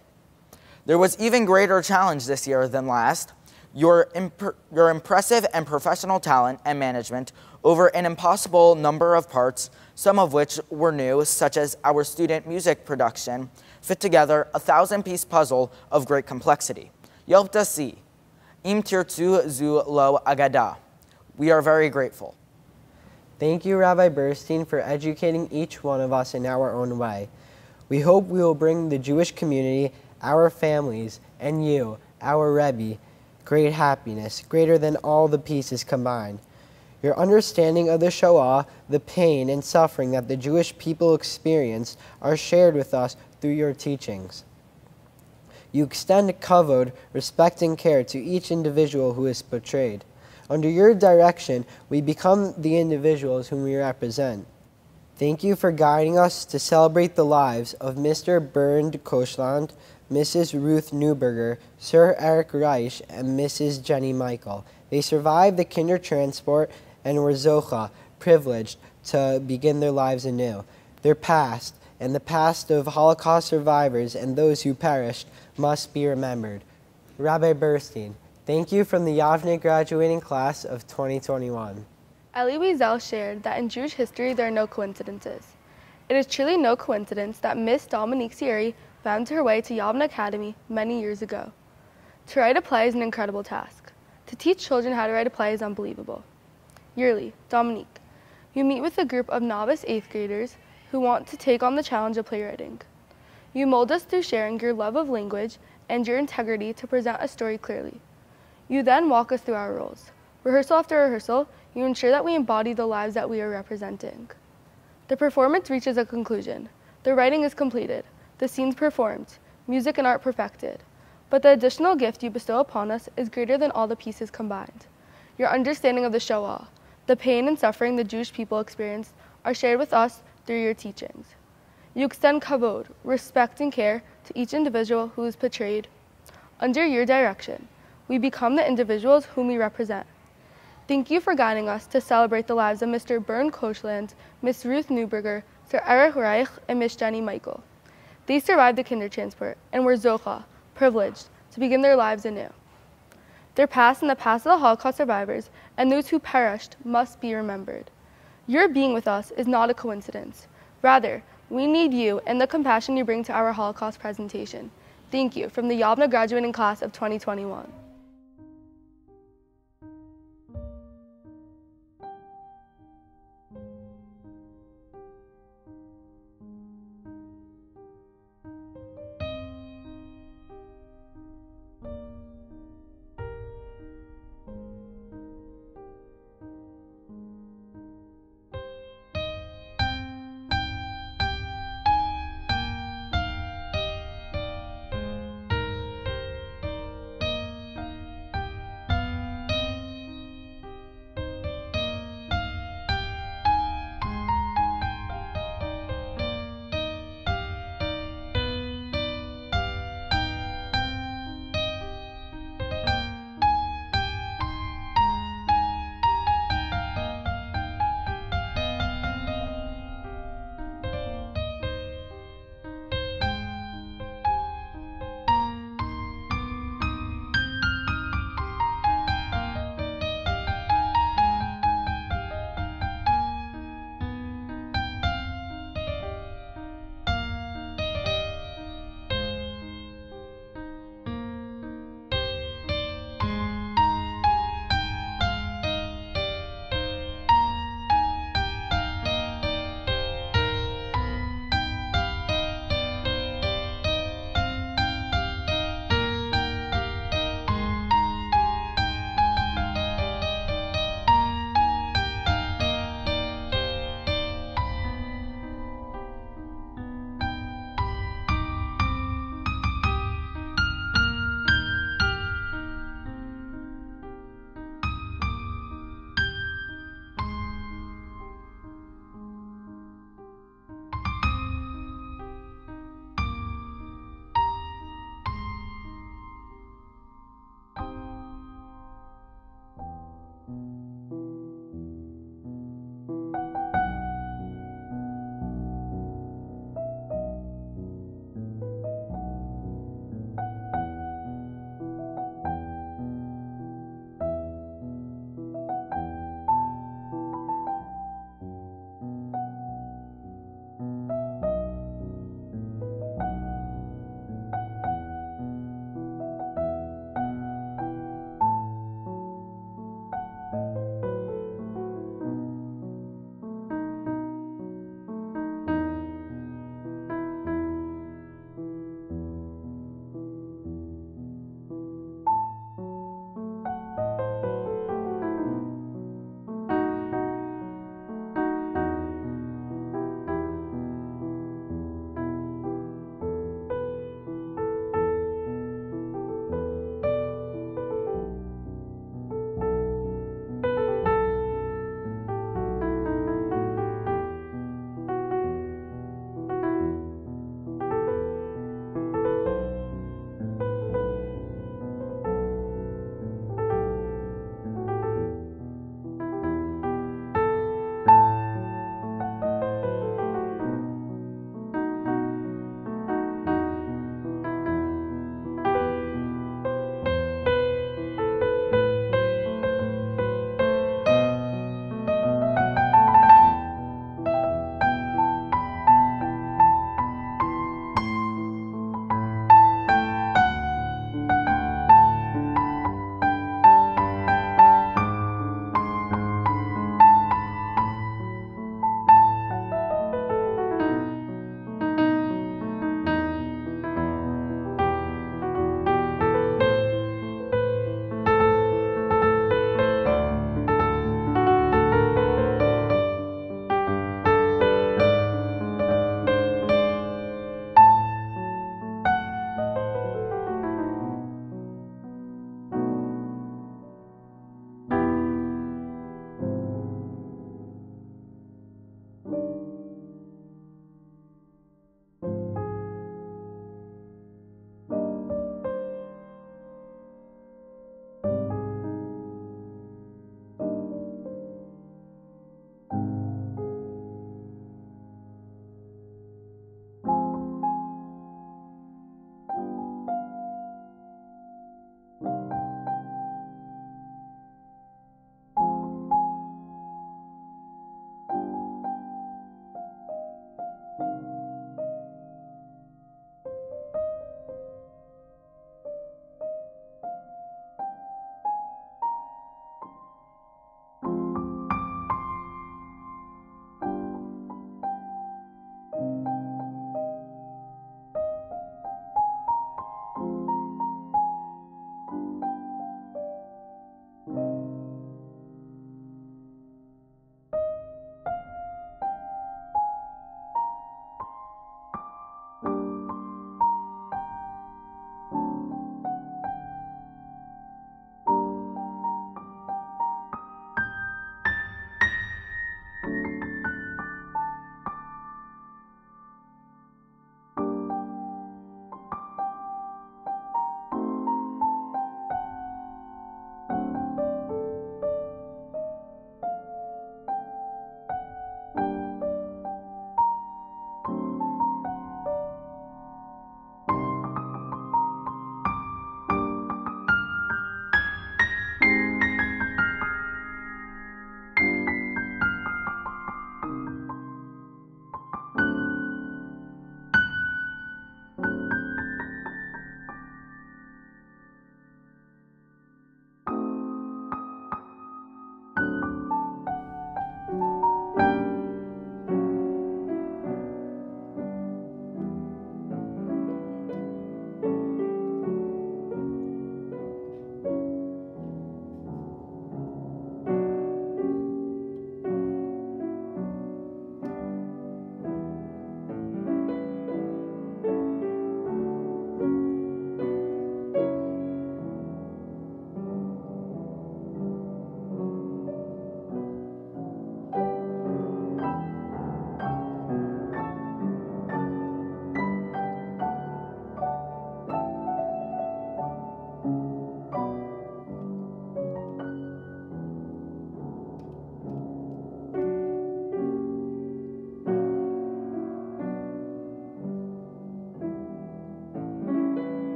There was even greater challenge this year than last. Your impressive and professional talent and management over an impossible number of parts, some of which were new, such as our student music production, fit together a 1,000-piece puzzle of great complexity. You helped us see. Im tirtzu zu lo agada. We are very grateful. Thank you, Rabbi Burstein, for educating each one of us in our own way. We hope we will bring the Jewish community, our families, and you, our Rebbe, great happiness, greater than all the pieces combined. Your understanding of the Shoah, the pain and suffering that the Jewish people experienced, are shared with us through your teachings. You extend kavod, respect, and care to each individual who is portrayed. Under your direction, we become the individuals whom we represent. Thank you for guiding us to celebrate the lives of Mr. Bernd Koschland, Mrs. Ruth Neuberger, Sir Eric Reich, and Mrs. Jenny Michael. They survived the Kindertransport and were zocha, privileged to begin their lives anew. Their past, and the past of Holocaust survivors and those who perished, must be remembered. Rabbi Burstein, thank you from the Yavne graduating class of 2021. Elie Wiesel shared that in Jewish history there are no coincidences. It is truly no coincidence that Miss Dominique Sierry found her way to Yavne Academy many years ago. To write a play is an incredible task. To teach children how to write a play is unbelievable. Yearly, Dominique, you meet with a group of novice 8th graders who want to take on the challenge of playwriting. You mold us through sharing your love of language and your integrity to present a story clearly. You then walk us through our roles. Rehearsal after rehearsal, you ensure that we embody the lives that we are representing. The performance reaches a conclusion. The writing is completed. The scenes performed. Music and art perfected. But the additional gift you bestow upon us is greater than all the pieces combined. Your understanding of the Shoah, the pain and suffering the Jewish people experienced, are shared with us through your teachings. You extend kavod, respect, and care to each individual who is portrayed. Under your direction, we become the individuals whom we represent. Thank you for guiding us to celebrate the lives of Mr. Bernd Koschland, Miss Ruth Neuberger, Sir Eric Reich, and Miss Jenny Michael. They survived the Kindertransport and were zocha, privileged, to begin their lives anew. Their past and the past of the Holocaust survivors and those who perished must be remembered. Your being with us is not a coincidence. Rather, we need you and the compassion you bring to our Holocaust presentation. Thank you from the Yavne graduating class of 2021.